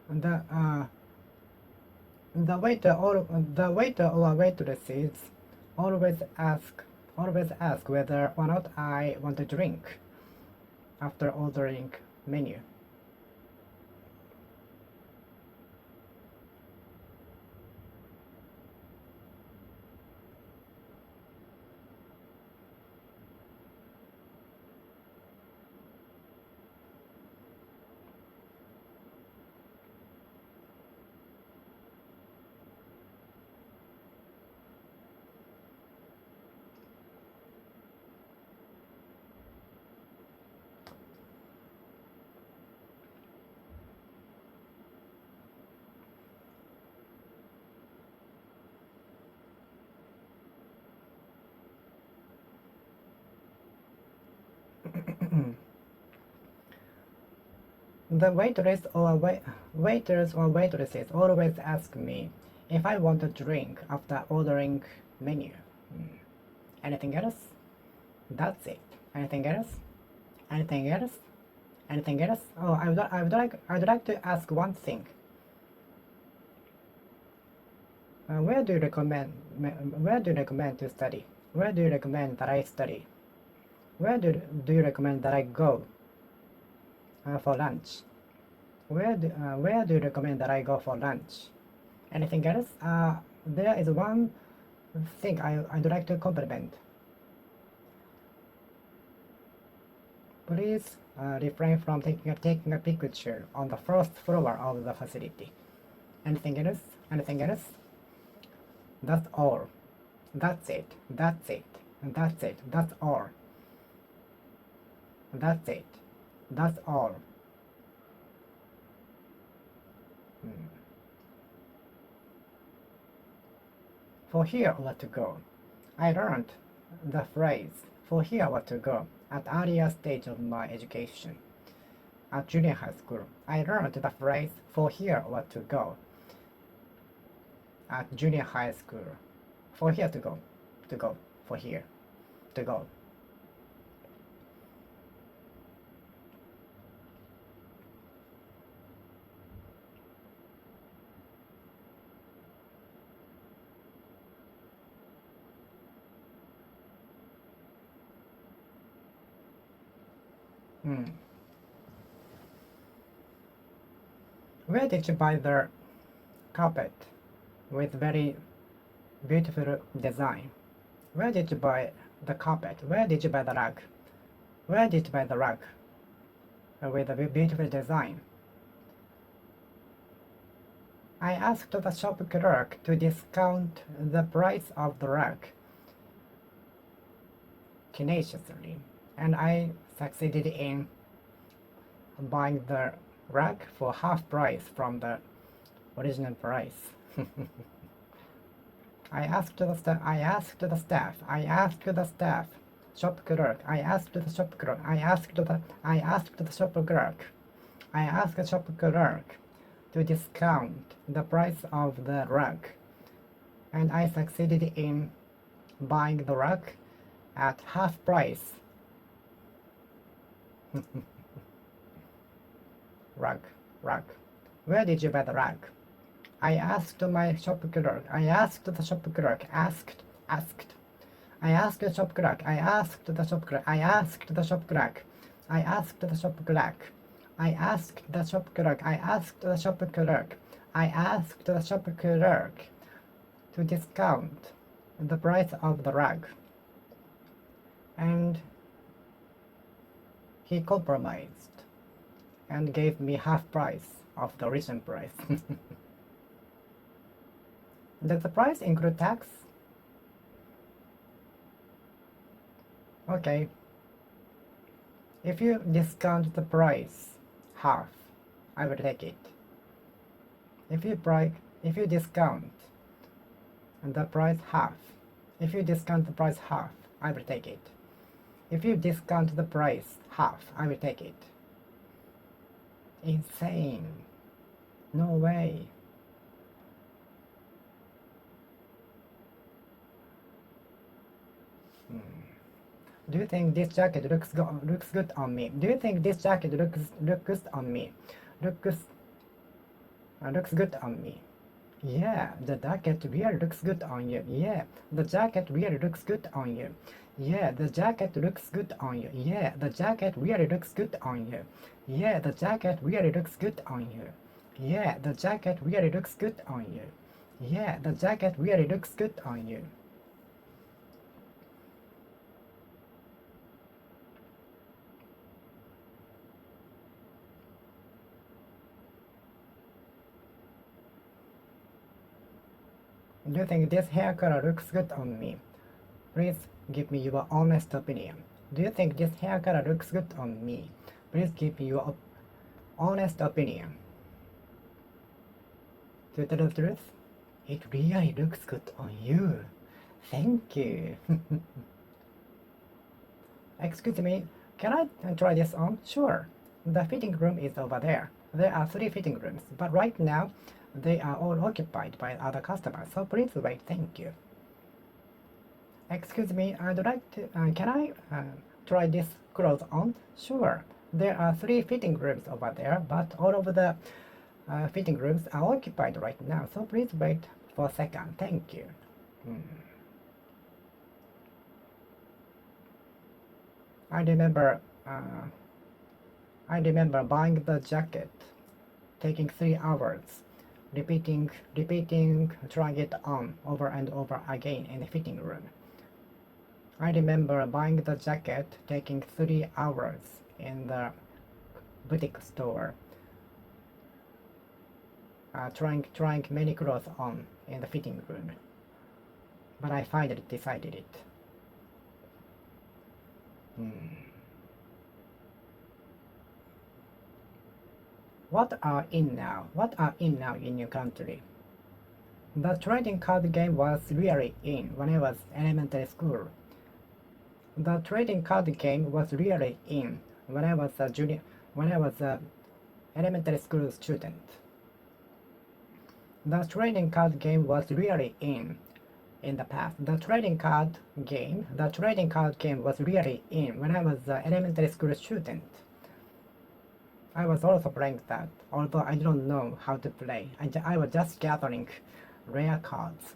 the waiter or waitresses always ask whether or not I want a drink after ordering menu. The waiters or waitresses always ask me if I want a drink after ordering menu. Anything else? That's it. Anything else? Anything else? Anything else? Oh, I would like to ask one thing. Where do you recommend to study? Where do you recommend that I study? Where do you recommend that I go for lunch? Where do you recommend that I go for lunch? Anything else? There is one thing I'd like to compliment. Please refrain from taking a picture on the first floor of the facility. Anything else? Anything else? That's all. That's it. That's it. That's it. That's all. That's it. That's all. For here what to go. I learned the phrase for here what to go at earlier stage of my education. At junior high school, I learned the phrase for here what to go. At junior high school, for here to go, for here, to go. Where did you buy the carpet with very beautiful design? Where did you buy the carpet? Where did you buy the rug? Where did you buy the rug with a beautiful design? I asked the shop clerk to discount the price of the rug tenaciously, and I succeeded in buying the rug for half price from the original price. I asked the staff, shop clerk, I asked the shop clerk to discount the price of the rug, and I succeeded in buying the rug at half price. Rug. Where did you buy the rug? I asked my shop clerk. I asked the shop clerk. Asked. I asked the shop clerk. I asked the shop clerk. I asked the shop clerk. I asked the shop clerk. I asked the shop clerk. I asked the shop clerk. I asked the shop clerk to discount the price of the rug. And he compromised and gave me half price of the original price. Does the price include tax? Okay. If you discount the price half, I will take it. If you discount the price half, if you discount the price half, I will take it. If you discount the price half, I will take it. Insane. No way. Do you think this jacket looks good on me? Do you think this jacket looks good on me? Looks good on me. Yeah, the jacket really looks good on you. Yeah, the jacket really looks good on you. Yeah, the jacket looks good on you. Yeah, the jacket really looks good on you. Yeah, the jacket really looks good on you. Yeah, the jacket really looks good on you. Yeah, the jacket really looks good on you. Do you think this hair color looks good on me? Please give me your honest opinion. Do you think this hair color looks good on me? Please give me your honest opinion. To tell the truth, it really looks good on you. Thank you. Excuse me, can I try this on? Sure. The fitting room is over there. There are 3 fitting rooms, but right now they are all occupied by other customers, so please wait, thank you. Excuse me, I'd like to, can I try this clothes on? Sure. There are 3 fitting rooms over there, but all of the fitting rooms are occupied right now, so please wait for a second, thank you. I remember buying the jacket, taking 3 hours, repeating, trying it on over and over again in the fitting room. I remember buying the jacket, taking 3 hours in the boutique store, trying many clothes on in the fitting room. But I finally decided it. What are in now? What are in now in your country? The trading card game was really in when I was elementary school. The trading card game was really in when I was a elementary school student. The trading card game was really in the past. The trading card game was really in when I was an elementary school student. I was also playing that, although I don't know how to play. I was just gathering rare cards.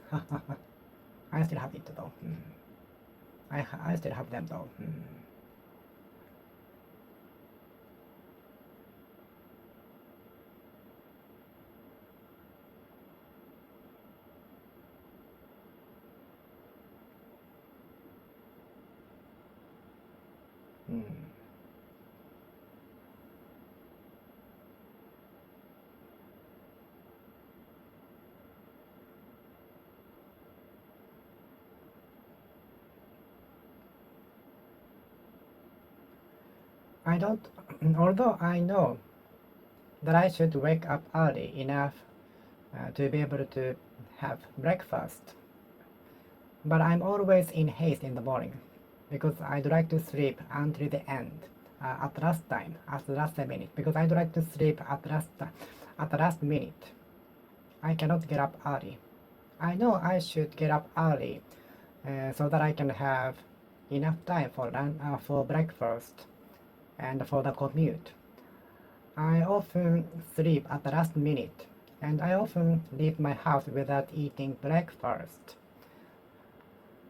I still have it though. I still have them though. I don't, although I know that I should wake up early enough to be able to have breakfast, but I'm always in haste in the morning because I'd like to sleep until the end, at the last minute, because I'd like to sleep at the last minute. I cannot get up early. I know I should get up early so that I can have enough time for breakfast and for the commute. I often sleep at the last minute and I often leave my house without eating breakfast.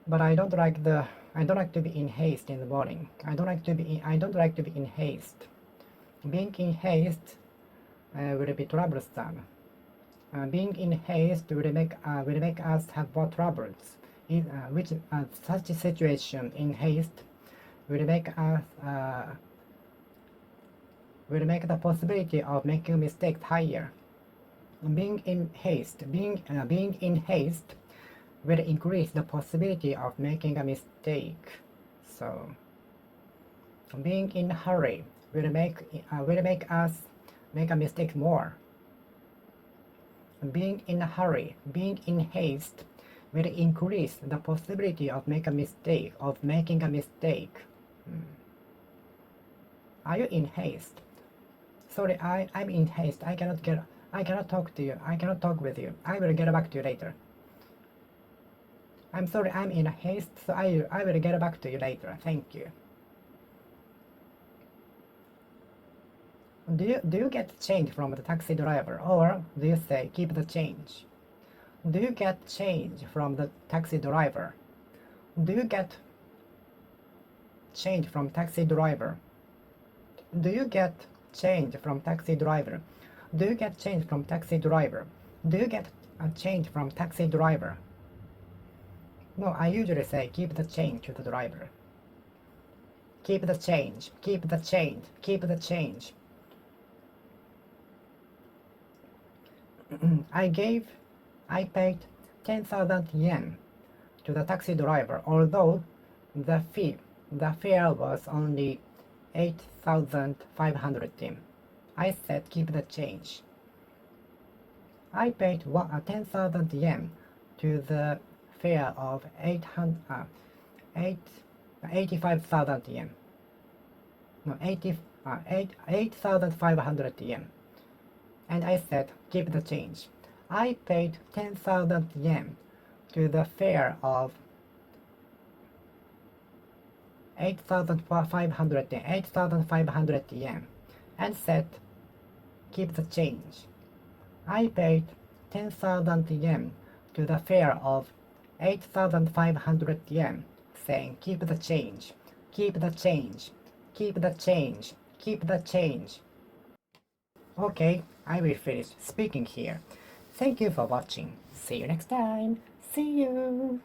But I don't like to be in haste in the morning. I don't like to be in haste. Being in haste will be troublesome. Being in haste will make us have more troubles. Which such a situation in haste will make us will make the possibility of making mistakes higher. Being in haste will increase the possibility of making a mistake. So, being in a hurry will make us make a mistake more. Being in a hurry, being in haste, will increase the possibility of making a mistake. Are you in haste? Sorry, I'm in haste. I cannot talk to you. I cannot talk with you. I will get back to you later. I'm sorry, I'm in haste, so I will get back to you later. Thank you. Do you get change from the taxi driver, or do you say keep the change? Do you get change from the taxi driver? Do you get change from taxi driver? Do you get change from taxi driver? Do you get change from taxi driver? Do you get a change from taxi driver? No, I usually say keep the change to the driver. Keep the change, keep the change, keep the change. I paid 10,000 yen to the taxi driver, although the fare was only 8,500 yen. I said keep the change. I paid 10,000 yen to the fare of 85,000 yen. No, 8,500 yen. And I said, keep the change. I paid 10,000 yen to the fare of 8,500 yen, and said, keep the change. I paid 10,000 yen to the fare of 8,500 yen, saying, keep the change, keep the change, keep the change, keep the change. Okay, I will finish speaking here. Thank you for watching. See you next time. See you.